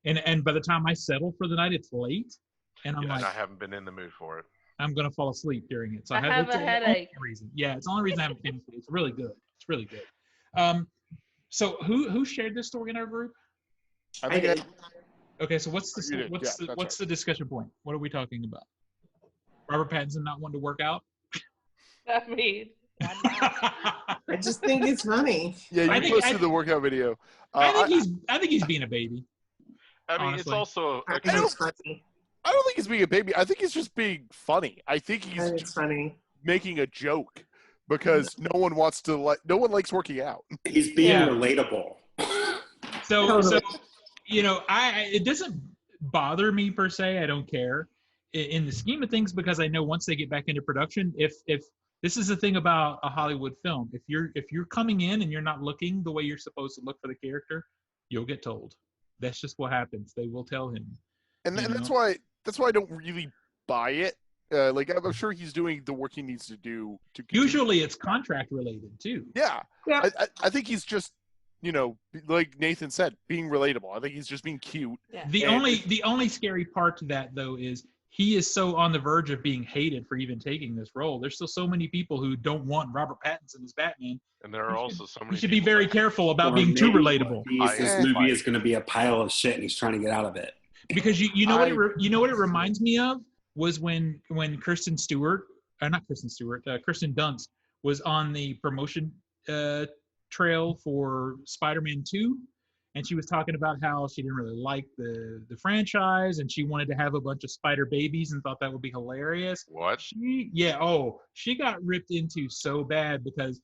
and by the time I settle for the night, it's late, and I'm Yeah, like, and I haven't been in the mood for it. I'm gonna fall asleep during it. So I have it's a the headache. only reason. Yeah, it's the only reason I haven't finished it. It's really good. It's really good. So who shared this story in our group? I I think did. Okay, so what's You did. Yeah, that's what's the discussion point? What are we talking about? Robert Pattinson not wanting to work out? I mean, I just think it's funny. Yeah, I you think- posted the workout video. I think he's being a baby. I mean, Honestly. it's also I think it's funny. I don't think he's being a baby. I think he's just being funny. I think I he's think it's funny. making a joke because no one wants to no one likes working out. He's being Yeah. relatable. So Totally. it doesn't bother me per se. I don't care in the scheme of things because I know once they get back into production, if this is the thing about a Hollywood film, if you're coming in and you're not looking the way you're supposed to look for the character, you'll get told. That's just what happens. They will tell him. And You that's know? why I don't really buy it. Like I'm sure he's doing the work he needs to do to continue. Usually it's contract related too. Yeah. Yeah. I think he's just, like Nathan said, being relatable. I think he's just being cute. Yeah. The And- only scary part to that though is he is so on the verge of being hated for even taking this role. There's still so many people who don't want Robert Pattinson as Batman. and there are also so many. You should be people very that- careful about Or being too maybe relatable. This movie is going to be a pile of shit, and he's trying to get out of it. Because you know what it reminds me of was when Kristen Dunst was on the promotion trail for Spider-Man 2, and she was talking about how she didn't really like the franchise and she wanted to have a bunch of spider babies and thought that would be hilarious. What? She got ripped into so bad because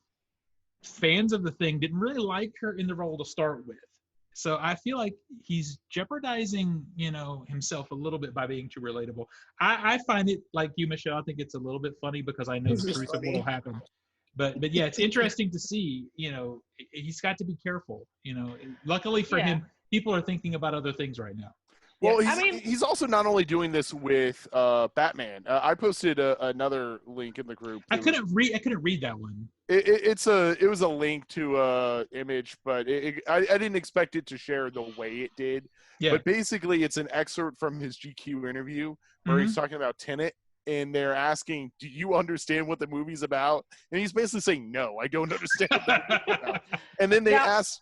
fans of the thing didn't really like her in the role to start with. So I feel like he's jeopardizing, himself a little bit by being too relatable. I find it like you, Michelle. I think it's a little bit funny because I know It's the just truth of what funny. will happen. But yeah, it's interesting to see. He's got to be careful. Luckily for him, people are thinking about other things right now. Well, Yeah, he's also not only doing this with Batman. I posted another link in the group. I couldn't read that one. It was a link to a image, but I didn't expect it to share the way it did. Yeah. But basically, it's an excerpt from his GQ interview where he's talking about Tenet, and they're asking, "Do you understand what the movie's about?" And he's basically saying, "No, I don't understand what the movie's about." And then they ask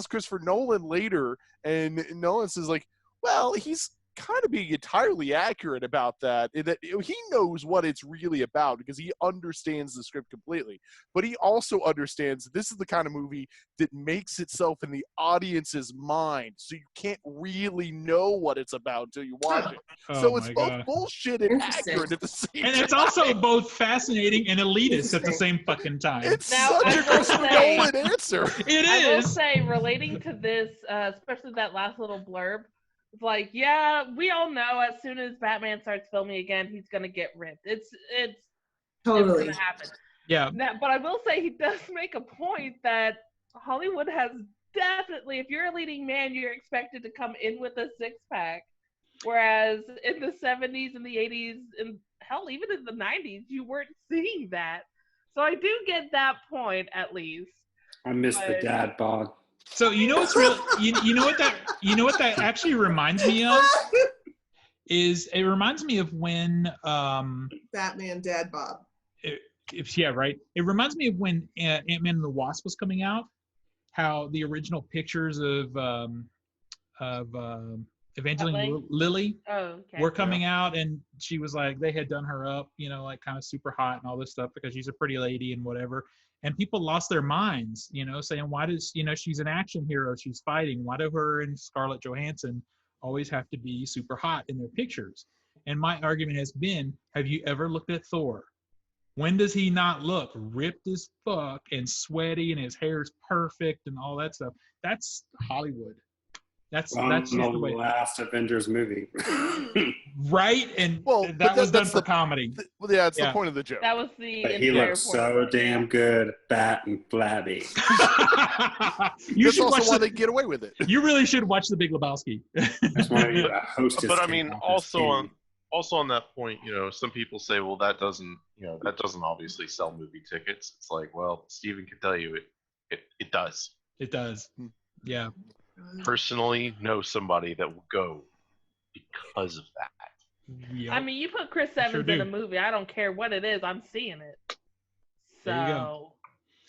Christopher Nolan later, and Nolan says like, "Well, he's kind of being entirely accurate about that. In that he knows what it's really about because he understands the script completely. But he also understands that this is the kind of movie that makes itself in the audience's mind, so you can't really know what it's about until you watch it. Oh So it's my both God. bullshit and Interesting. accurate at the same And time. it's also both fascinating and elitist at the same fucking time. It's Now, such I a will Christopher say- Nolan answer. It I will is. say, relating to this, especially that last little blurb, it's like, yeah, we all know as soon as Batman starts filming again, he's gonna get ripped. It's Totally. gonna happen. Yeah. Now, but I will say he does make a point that Hollywood has definitely, if you're a leading man, you're expected to come in with a six-pack. Whereas in the 70s and the 80s, and hell, even in the 90s, you weren't seeing that. So I do get that point, at least. I miss the But- dad bod. So you know what's real? You know what that actually reminds me of is it reminds me of when Batman Dad Bob. It reminds me of when Ant-Man and the Wasp was coming out. How the original pictures of Evangeline Lilly Oh, okay. were coming out, and she was like, they had done her up, like kind of super hot and all this stuff because she's a pretty lady and whatever. And people lost their minds, saying, why does, she's an action hero, she's fighting. Why do her and Scarlett Johansson always have to be super hot in their pictures? And my argument has been, have you ever looked at Thor? When does he not look ripped as fuck and sweaty and his hair's perfect and all that stuff? That's Hollywood. That's just the the way. last Avengers movie. Right? And Well, that was done that's for comedy. Well, yeah, it's Yeah. the point of the joke. That was the But he entire looks point. so damn good, fat and flabby. You That's should also watch why the, they get away with it. You really should watch The Big Lebowski. That's why he hostess. But I came mean, off his also on that point, some people say, well, that doesn't obviously sell movie tickets. It's like, well, Steven can tell you it does. It does. Yeah. Personally, know somebody that will go because of that. Yep. I mean, you put Chris I Evans sure in do. a movie, I don't care what it is, I'm seeing it. There you go.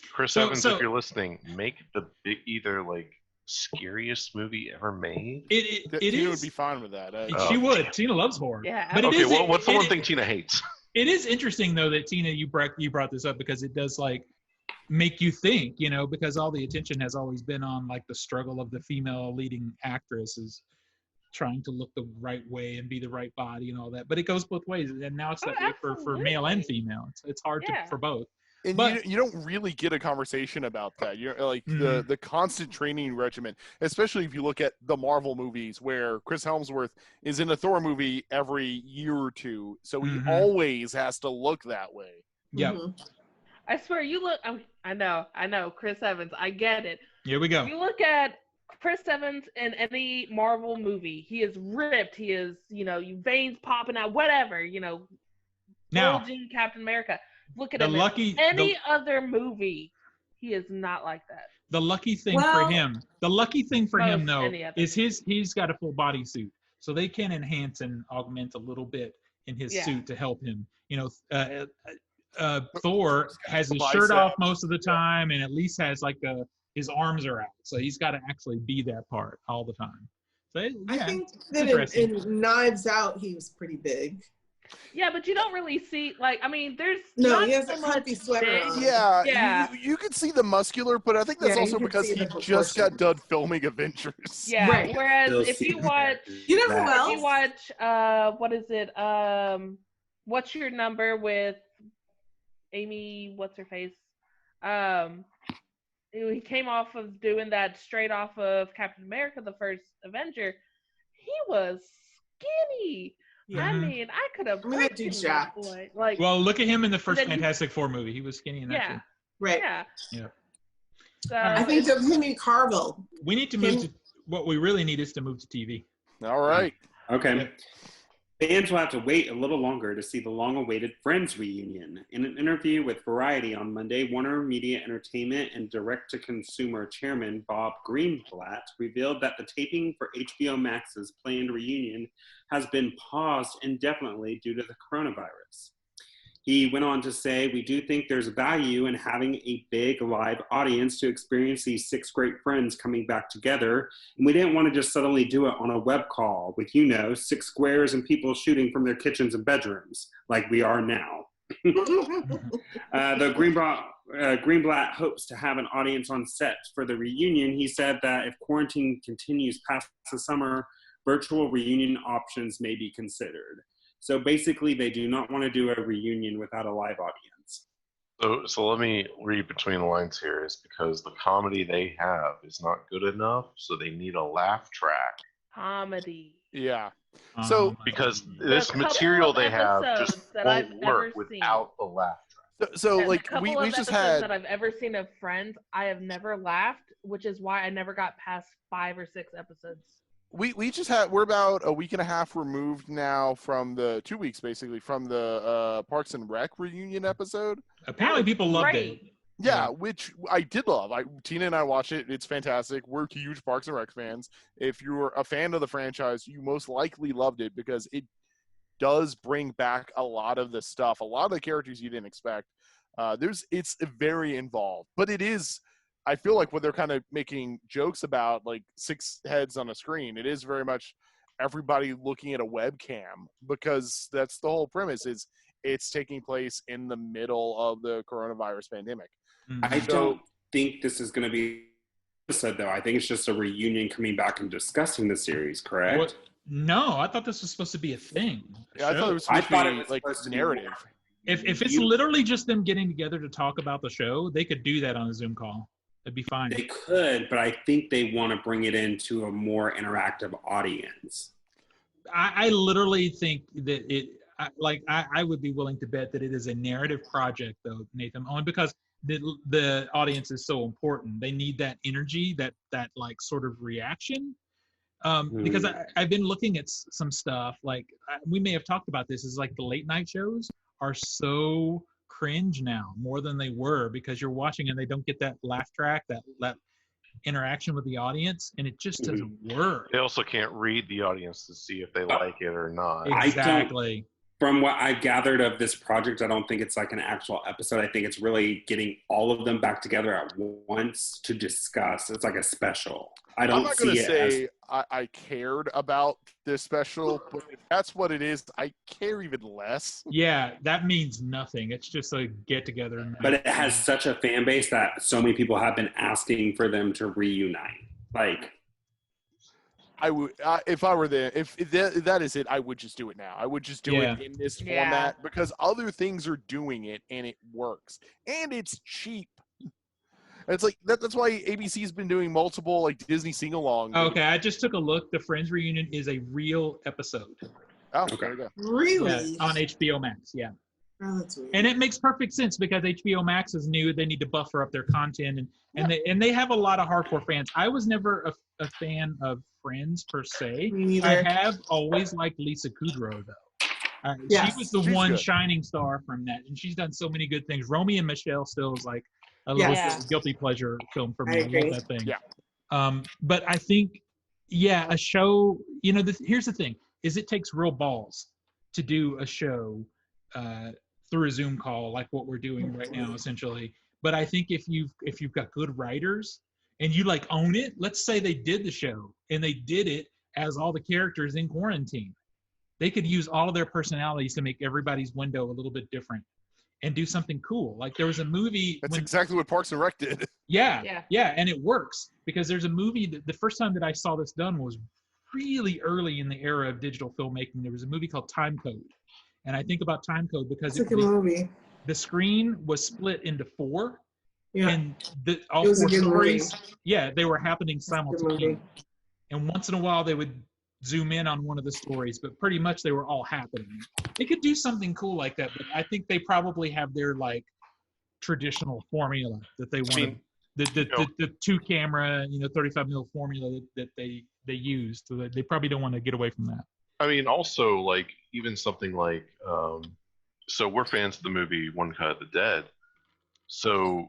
So, Chris So- Evans, so- if you're listening, make the either like scariest movie ever made. It Tina is. would be fine with that. She would. Tina loves horror. yeah. But it Okay, is- well, what's the it- one it- thing Tina hates? It is interesting though that Tina, you brought this up because it does like make you think, you know, because all the attention has always been on like the struggle of the female leading actresses trying to look the right way and be the right body and all that. But it goes both ways, and now it's that way for male and female. It's hard for both. And but, you don't really get a conversation about that. You're like the constant training regimen, especially if you look at the Marvel movies where Chris Hemsworth is in a Thor movie every year or two. So he always has to look that way. Yeah. I swear, you look. I know, Chris Evans. I get it. Here we go. You look at Chris Evans in any Marvel movie. He is ripped. He is, veins popping out, whatever. Now, Captain America. Look at him. In other movie, he is not like that. The lucky thing for him, though, is he's got a full body suit, so they can enhance and augment a little bit in his suit to help him. Thor has his shirt off most of the time, and at least has like his arms are out, so he's got to actually be that part all the time. So I think that in Knives Out he was pretty big. Yeah, but you don't really see there's he has a comfy sweater on. Yeah. You could see the muscular, but I think that's also because he just got done filming Avengers. Yeah. Right. Whereas if you watch, what is it? What's Your Number with Amy? What's her face? He came off of doing that straight off of Captain America, the first Avenger. He was skinny. Yeah. I mean, I could have bricked him that boy. Well, look at him in the first Fantastic Four movie. He was skinny in that too. Right. Yeah. So, I think Jimmy Carville. We need to move to what we really need is to move to TV. All right. Okay. Fans will have to wait a little longer to see the long-awaited Friends reunion. In an interview with Variety on Monday, Warner Media Entertainment and direct-to-consumer chairman Bob Greenblatt revealed that the taping for HBO Max's planned reunion has been paused indefinitely due to the coronavirus. He went on to say, "We do think there's value in having a big live audience to experience these 6 great friends coming back together. And we didn't want to just suddenly do it on a web call with, 6 squares and people shooting from their kitchens and bedrooms like we are now." The Greenblatt hopes to have an audience on set for the reunion. He said that if quarantine continues past the summer, virtual reunion options may be considered. So basically, they do not want to do a reunion without a live audience. So let me read between the lines here, is because the comedy they have is not good enough, so they need a laugh track. Comedy. Yeah. So because this material they have just won't work without the laugh track. So like we just had that I've ever seen of Friends, I have never laughed, which is why I never got past 5 or 6 episodes. We're about a week and a half removed now from 2 weeks basically from the Parks and Rec reunion episode. Apparently people loved it. Yeah, which I did love. Tina and I watched it. It's fantastic. We're huge Parks and Rec fans. If you're a fan of the franchise, you most likely loved it because it does bring back a lot of the stuff, a lot of the characters you didn't expect. It's very involved, but it is. I feel like what they're kind of making jokes about, like 6 heads on a screen, it is very much everybody looking at a webcam because that's the whole premise is it's taking place in the middle of the coronavirus pandemic. I don't think this is going to be episode though. I think it's just a reunion coming back and discussing the series, correct? What? No, I thought this was supposed to be a thing. Yeah, I thought it was supposed to be like narrative. If it's literally just them getting together to talk about the show, they could do that on a Zoom call. It'd be fine. They could, but I think they want to bring it into a more interactive audience. I literally think that I would be willing to bet that it is a narrative project, though, Nathan, only because the audience is so important. They need that energy, that like sort of reaction. Because I've been looking at some stuff, we may have talked about this, is like the late night shows are so cringe now more than they were because you're watching and they don't get that laugh track, that interaction with the audience, and it just doesn't work. They also can't read the audience to see if they like it or not. Exactly. from what I've gathered of this project, I don't think it's like an actual episode. I think it's really getting all of them back together at once to discuss. It's like a special. I don't I'm not going see to it say as I cared about this special, but if that's what it is, I care even less. Yeah, that means nothing. It's just a get together. but it has such a fan base that so many people have been asking for them to reunite. Like, I would, if I were there, if that is it, I would just do it now. I would just do it in this format because other things are doing it and it works and it's cheap. It's like that's why ABC's been doing multiple like Disney sing-along. Okay, I just took a look. The Friends reunion is a real episode. Oh, okay. There you go. Really? Yeah, on HBO Max, yeah. Oh, that's weird. And it makes perfect sense because HBO Max is new. They need to buffer up their content, and they have a lot of hardcore fans. I was never a fan of Friends per se. Me neither. I have always liked Lisa Kudrow though. Yes, she was the she's one good. shining star from that, and she's done so many good things. Romy and Michelle still is like a little guilty pleasure film for me. I love that thing. Yeah. But I think, a show. You know, here's the thing: is it takes real balls to do a show through a Zoom call like what we're doing right now, essentially. But I think if you've got good writers and you like own it, let's say they did the show and they did it as all the characters in quarantine. They could use all of their personalities to make everybody's window a little bit different and do something cool. Like there was a movie. That's exactly what Parks and Rec did. Yeah, and it works because there's a movie that the first time that I saw this done was really early in the era of digital filmmaking. There was a movie called Time Code. And I think about Time Code because it's a good movie. The screen was split into 4. Yeah. And all 4 stories, they were happening simultaneously. And once in a while they would zoom in on one of the stories, but pretty much they were all happening. They could do something cool like that, but I think they probably have their like traditional formula that they want. The 2-camera, 35 mil formula that they use. So they probably don't want to get away from that. I mean, also, like, even something like, so we're fans of the movie One Cut of the Dead. So,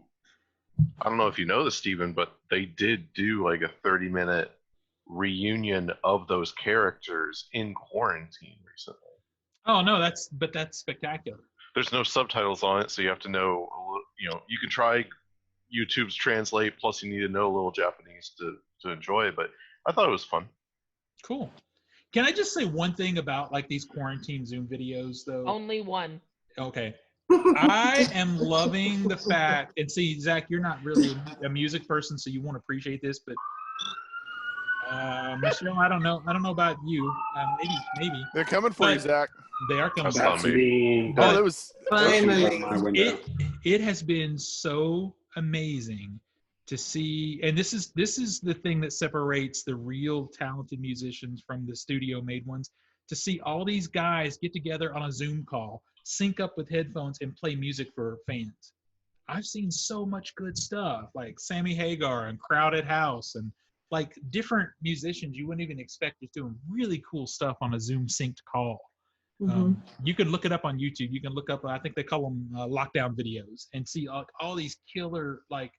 I don't know if you know this, Steven, but they did do, like, a 30-minute reunion of those characters in quarantine recently. Oh, no, that's spectacular. There's no subtitles on it, so you have to know, you can try YouTube's Translate, plus you need to know a little Japanese to enjoy it, but I thought it was fun. Cool. Can I just say one thing about like these quarantine Zoom videos though? Only one. Okay. I am loving the fact, and see, Zach, you're not really a music person, so you won't appreciate this, but Michelle, I don't know about you. Maybe. They're coming for you, Zach. They are coming that's for me. Oh, that was finally. It has been so amazing to see, and this is the thing that separates the real talented musicians from the studio made ones, to see all these guys get together on a Zoom call, sync up with headphones and play music for fans. I've seen so much good stuff like Sammy Hagar and Crowded House and like different musicians you wouldn't even expect is doing really cool stuff on a Zoom synced call. Mm-hmm. You can look it up on YouTube. You can look up, I think they call them lockdown videos, and see all these killer like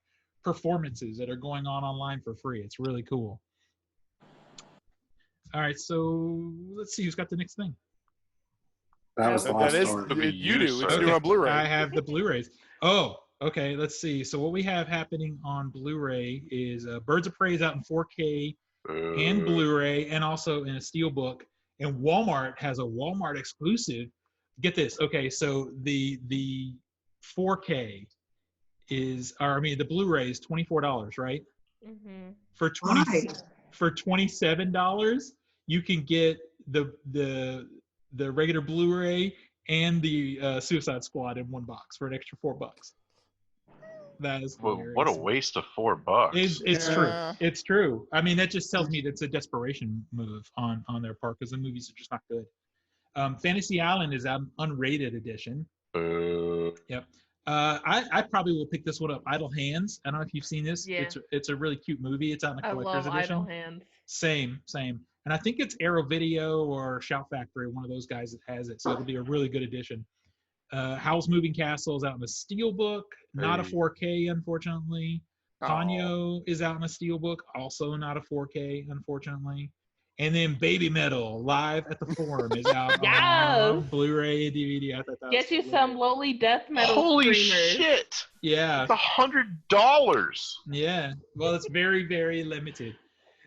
performances that are going on online for free. It's really cool. All right, so let's see who's got the next thing. That was the last story. You do. It's Okay. new on Blu-ray. I have the Blu-rays. Oh, okay. Let's see. So what we have happening on Blu-ray is Birds of Prey is out in 4K and Blu-ray, and also in a steelbook. And Walmart has a Walmart exclusive. Get this. Okay, so the 4K the Blu-ray is $24, right? Mm-hmm. For $27, you can get the regular Blu-ray and the Suicide Squad in one box for an extra $4. That is hilarious. What a waste of $4. It's true. It's true. I mean, that just tells me that's a desperation move on their part because the movies are just not good. Fantasy Island is an unrated edition. Yep. I probably will pick this one up. Idle Hands. I don't know if you've seen this. Yeah. It's a really cute movie. It's out in the collector's edition. Idle Hands. Same. And I think it's Arrow Video or Shout Factory, one of those guys that has it. So it'll be a really good edition. Howl's Moving Castle is out in a steelbook, not a 4K, unfortunately. Ponyo is out in a steelbook, also not a 4K, unfortunately. And then Baby Metal Live at the Forum is out Yes! on Blu-ray and DVD. I thought that Get was you hilarious. some lowly death metal Holy streamers. shit! Yeah, It's $100. yeah. Well, it's very, very limited.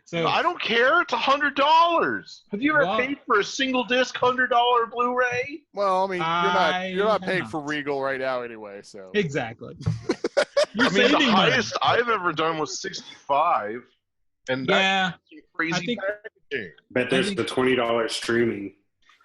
So I don't care. It's $100. Have you ever Well- paid for a single disc $100 Blu-ray? Well, I mean, you're not paying have for not. Regal right now anyway, so. Exactly. You're I mean, the saving money. highest I've ever done was 65, and Yeah, that's crazy I think- packaging. But there's the $20 streaming.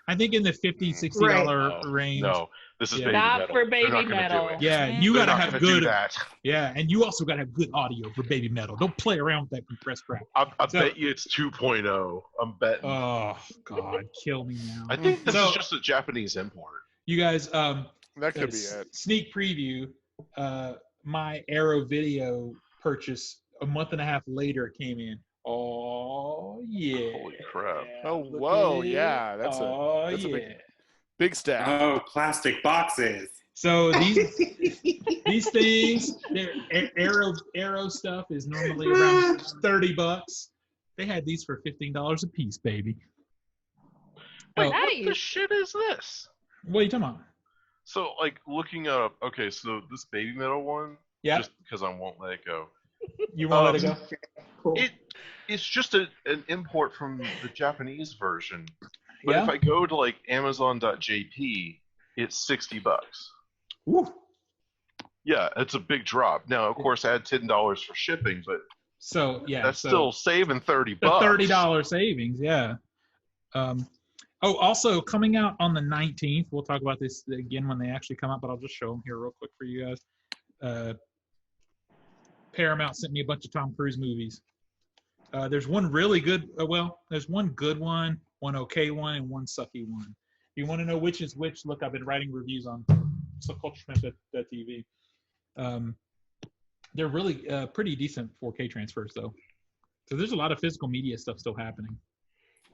I think in the $50, $60 No, range. No, this is Yeah. baby Not metal. for They're Baby not gonna Metal. Do it. Yeah, you They're gotta not have gonna do good. that. Yeah, and you also gotta have good audio for Baby Metal. Don't play around with that compressed crap. I So- bet you it's 2.0. I'm betting. Oh God, kill me now. I think this So- is just a Japanese import. You guys, That could be it. sneak preview. My Arrow Video purchase a month and a half later came in. Oh yeah. Holy crap. Oh, Look whoa, at it. yeah, that's a yeah. big stack. Oh, plastic boxes. So these things, they're Arrow stuff is normally around $30. They had these for $15 a piece, baby. Wait, Oh, what the Nice. shit is this? what are you talking about? So, like, looking up, okay, so this baby metal one, Yeah, just because I won't let it go. you won't let it go. Cool. It's just an import from the Japanese version. But Yeah. if I go to like Amazon.jp, it's $60. Woo. Yeah, it's a big drop. Now, of course, add $10 for shipping, but So yeah, that's so still saving $30. the $30 savings. Yeah. Oh, also coming out on the 19th. We'll talk about this again when they actually come out, but I'll just show them here real quick for you guys. Paramount sent me a bunch of Tom Cruise movies. There's one really good. There's one good one, one okay one, and one sucky one. If you want to know which is which, look, I've been writing reviews on Culturesmash.tv. They're really pretty decent 4K transfers, though. So there's a lot of physical media stuff still happening.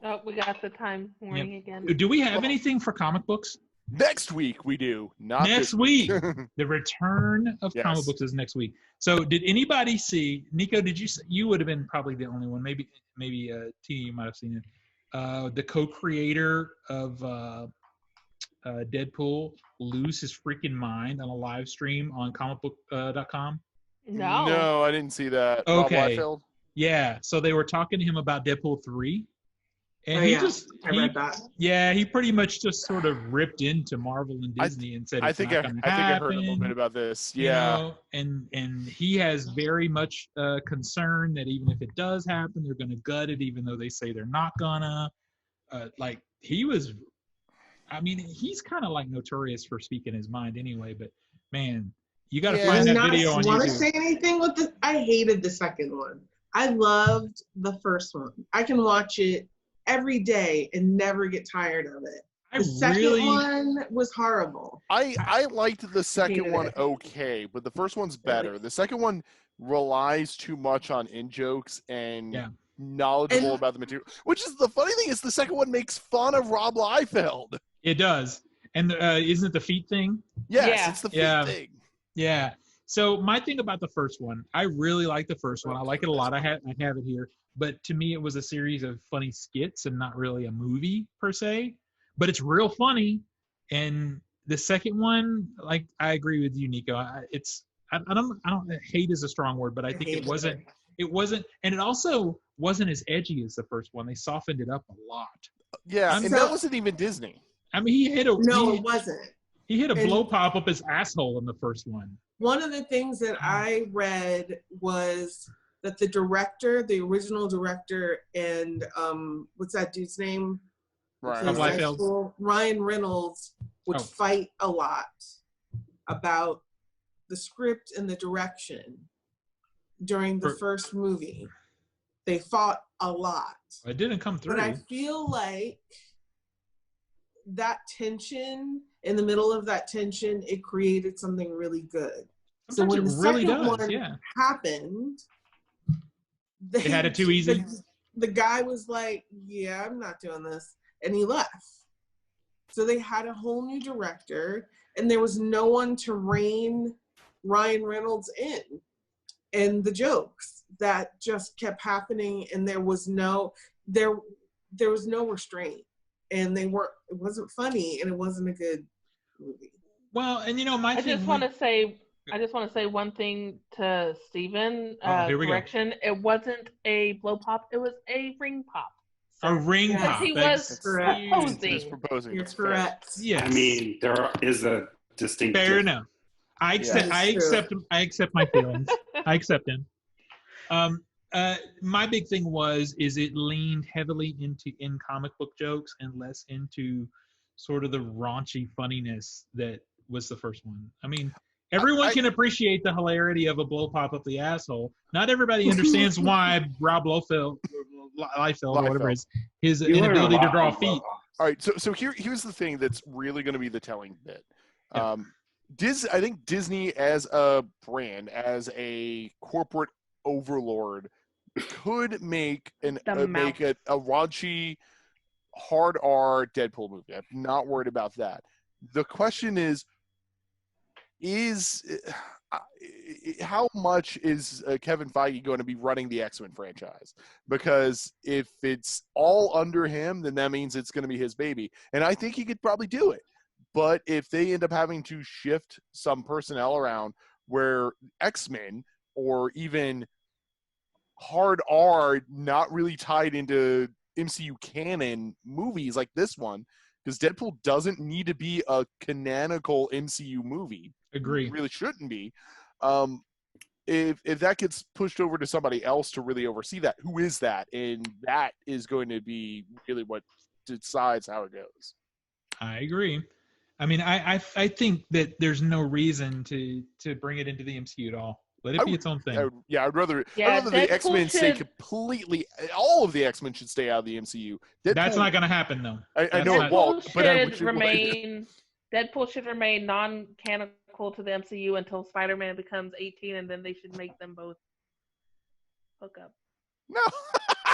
Oh, we got the time warning again. Do we have anything for comic books? Next week we do. Not Next this week. The return of Yes. comic books is next week. So did anybody see, Nico, did you see, you would have been probably the only one, maybe T, you might have seen it. The co-creator of Deadpool lose his freaking mind on a live stream on comicbook.com. No. No, I didn't see that. Okay. Rob Liefeld? Yeah, so they were talking to him about Deadpool 3. And Oh, he yeah. I read that. Yeah, he pretty much just sort of ripped into Marvel and Disney and said I it's think not I gonna heard a little happen. bit about this. You Yeah. know, and he has very much concern that even if it does happen, they're going to gut it, even though they say they're not gonna. Like he was, I mean, he's kind of like notorious for speaking his mind anyway. But man, you got to Yeah. find Do that not video on want to YouTube. say anything with this. I hated the second one. I loved the first one. I can watch it every day and never get tired of it. I The second really, one was horrible. I liked the second Hated one it. okay, but the first one's better. The second one relies too much on in-jokes and Yeah. knowledgeable And- about the material. Which is the funny thing is the second one makes fun of Rob Liefeld. it does. And isn't it the feet thing? Yes, Yeah. it's the Yeah. thing. Yeah. So my thing about the first one, I really like the first one. I like it a lot. I have it here. But to me, it was a series of funny skits and not really a movie per se. But it's real funny. And the second one, like I agree with you, Nico. I don't hate is a strong word, but I think it hated wasn't, and it also wasn't as edgy as the first one. They softened it up a lot. Yeah, I'm and so- that wasn't even Disney. I mean, he hit No, it wasn't. he hit a and- blow pop up his asshole in the first one. One of the things that I read was that the director, the original director, and what's that dude's name? Right. Rob His Liefeld. actual- Ryan Reynolds would Oh. fight a lot about the script and the direction during the For- first movie. They fought a lot. It didn't come through. But I feel like that tension, in the middle of that tension, it created something really good. So Sometimes when it the really second does. one Yeah. happened, they had it too easy? The guy was like, yeah, I'm not doing this. And he left. So they had a whole new director, and there was no one to rein Ryan Reynolds in. And the jokes that just kept happening, and there was no, there was no restraint, and it wasn't funny, and it wasn't a good movie. Well, and my I thing. just want to say one thing to Steven. Here we go. Correction. It wasn't a blow pop. It was a ring pop. A ring Yes. pop. He That's was correct. proposing. He's proposing. You're That's fair. correct. Yes. I mean, there is a distinct fair difference. enough. I accept. Yeah. I accept. I accept my feelings. I accept him. My big thing is it leaned heavily in comic book jokes and less into sort of the raunchy funniness that was the first one. I mean, everyone can appreciate the hilarity of a blow pop up the asshole. Not everybody understands why Rob Liefeld, or whatever his inability to draw feet. All right, so here's the thing that's really going to be the telling bit. Yeah. I think Disney as a brand, as a corporate overlord, could make a raunchy, hard R Deadpool movie. I'm not worried about that. The question is how much is Kevin Feige going to be running the X-Men franchise? Because if it's all under him, then that means it's going to be his baby. And I think he could probably do it. But if they end up having to shift some personnel around where X-Men or even hard R not really tied into MCU canon movies like this one, because Deadpool doesn't need to be a canonical MCU movie. Agree. It really shouldn't be. If that gets pushed over to somebody else to really oversee that, who is that? And that is going to be really what decides how it goes. I agree. I mean, I think that there's no reason to bring it into the MCU at all. Let it be its own thing. I'd rather Yeah, the X-Men stay should- completely. All of the X-Men should stay out of the MCU. That's not going to happen, though. I know it won't, but I wish it would. Deadpool should remain non-canonical to the MCU until Spider-Man becomes 18, and then they should make them both hook up. No.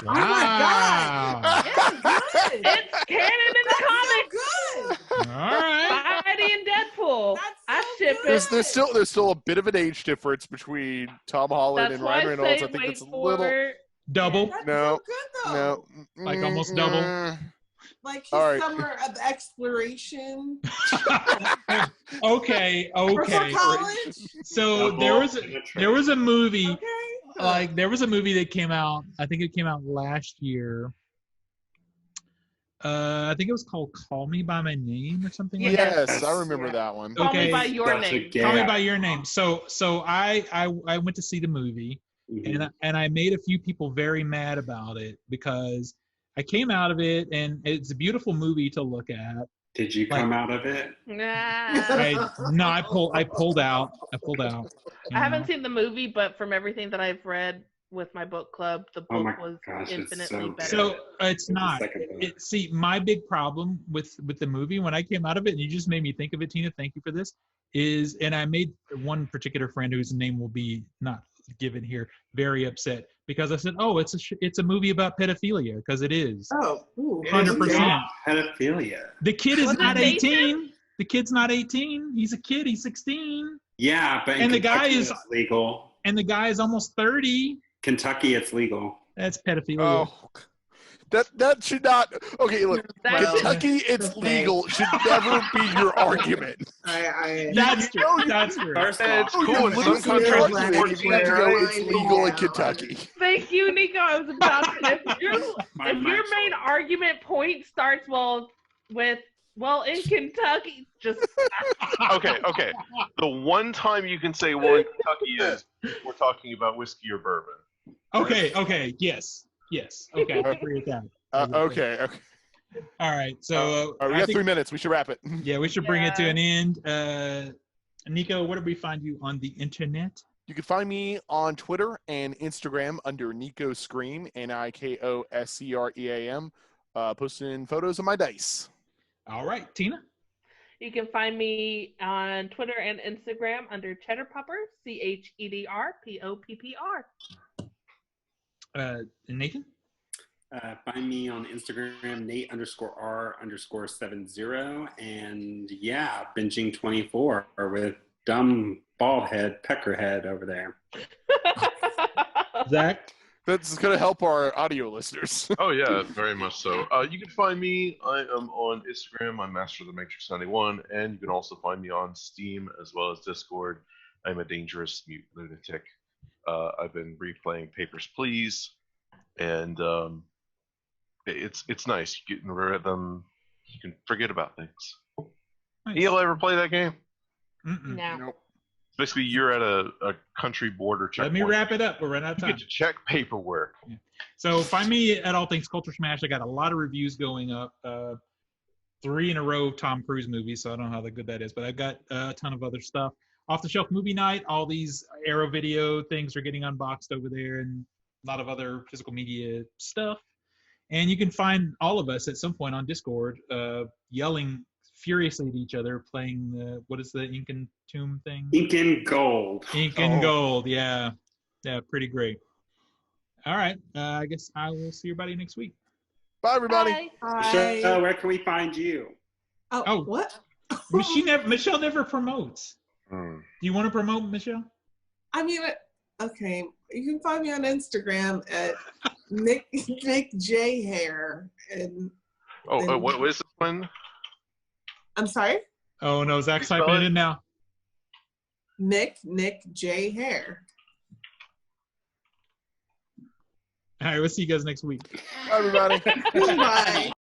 Oh my God! Good. It's canon in the comics. So good. All right. Spidey and Deadpool. That's I so ship good. it. There's still a bit of an age difference between Tom Holland That's and why Ryan I Reynolds. say I think wait it's a for little Double. That's No. so good though. no, Like almost double. Like his All right. summer of exploration. Okay. For college. So Double there was a movie. Okay. Like there was a movie that came out. I think it came out last year. I think it was called "Call Me by My Name" or something. like that. Yes, I remember that one. Call Okay. me by your Such a name. gay- Call Me by Your Name. So I went to see the movie, Mhm. and I made a few people very mad about it because I came out of it and it's a beautiful movie to look at. Did you come out of it? Nah. I pulled out. I haven't seen the movie, but from everything that I've read with my book club, the Oh book my was gosh, it's infinitely so better. So it's not. Second book. See, my big problem with the movie when I came out of it, and you just made me think of it, Tina. Thank you for this. And I made one particular friend whose name will be not given here very upset because I said, "Oh, it's a movie about pedophilia," because it is. Oh, ooh. 100%. Yeah, pedophilia. The kid is Was it not Nathan? 18. The kid's not 18. He's a kid. He's 16. Yeah, but in And the guy Kentucky, is- it's legal. And the guy is almost 30. Kentucky, it's legal. That's pedophilia. Oh, that should not. Okay, look, That's- Kentucky, it's Okay. legal. Should never be your argument. That's true. That's true. First It's off, cool. In some Listen, countries, you're it's right. 14. You have to go, it's legal in Kentucky. Thank you, Nico. I was about to. If your mic's main on. argument point starts in Kentucky, just Okay. The one time you can say well in Kentucky is we're talking about whiskey or bourbon. Okay. Yes. Okay, I agree with that. Okay. All right. So All right, we I got think- 3 minutes. We should wrap it. Yeah, we should bring it to Yeah. an end. Nico, where do we find you on the internet? You can find me on Twitter and Instagram under Nico Scream, NIKOSCREAM, posting photos of my dice. All right, Tina. you can find me on Twitter and Instagram under Cheddar Popper, CHEDRPOPPR. Nathan. Find me on Instagram, Nate_R_70. And yeah, binging 24 with dumb bald head, peckerhead over there. Zach. That's going to help our audio listeners. Oh yeah, very much so. You can find me. I am on Instagram. I'm Master of the Matrix 91, and you can also find me on Steam as well as Discord. I'm a dangerous mute lunatic. I've been replaying Papers, Please, and it's nice. You get in the rhythm. You can forget about things. Nice. You'll ever play that game? Mm-mm. No. Nope. Basically, you're at a country border checkpoint. Let me wrap it up. We're running out of You time. get to check paperwork. So find me at All Things Culture Smash. I got a lot of reviews going up. 3 in a row Tom Cruise movies, so I don't know how good that is, but I've got a ton of other stuff. Off the Shelf Movie Night, all these Arrow Video things are getting unboxed over there, and a lot of other physical media stuff. And you can find all of us at some point on Discord yelling furiously at each other, playing what is the Ink and Tomb thing? Ink and Gold. Ink and Gold, yeah. Yeah, pretty great. All right, I guess I will see everybody next week. Bye, everybody. Bye. Michelle, where can we find you? Oh, what? Michelle never promotes. Do you want to promote, Michelle? I mean, okay. You can find me on Instagram at Nick J Hair. And What is this one? I'm sorry? Oh no, Zach's Spell typing it it. in now. Nick J Hair. All right, we'll see you guys next week. Bye, everybody. Bye.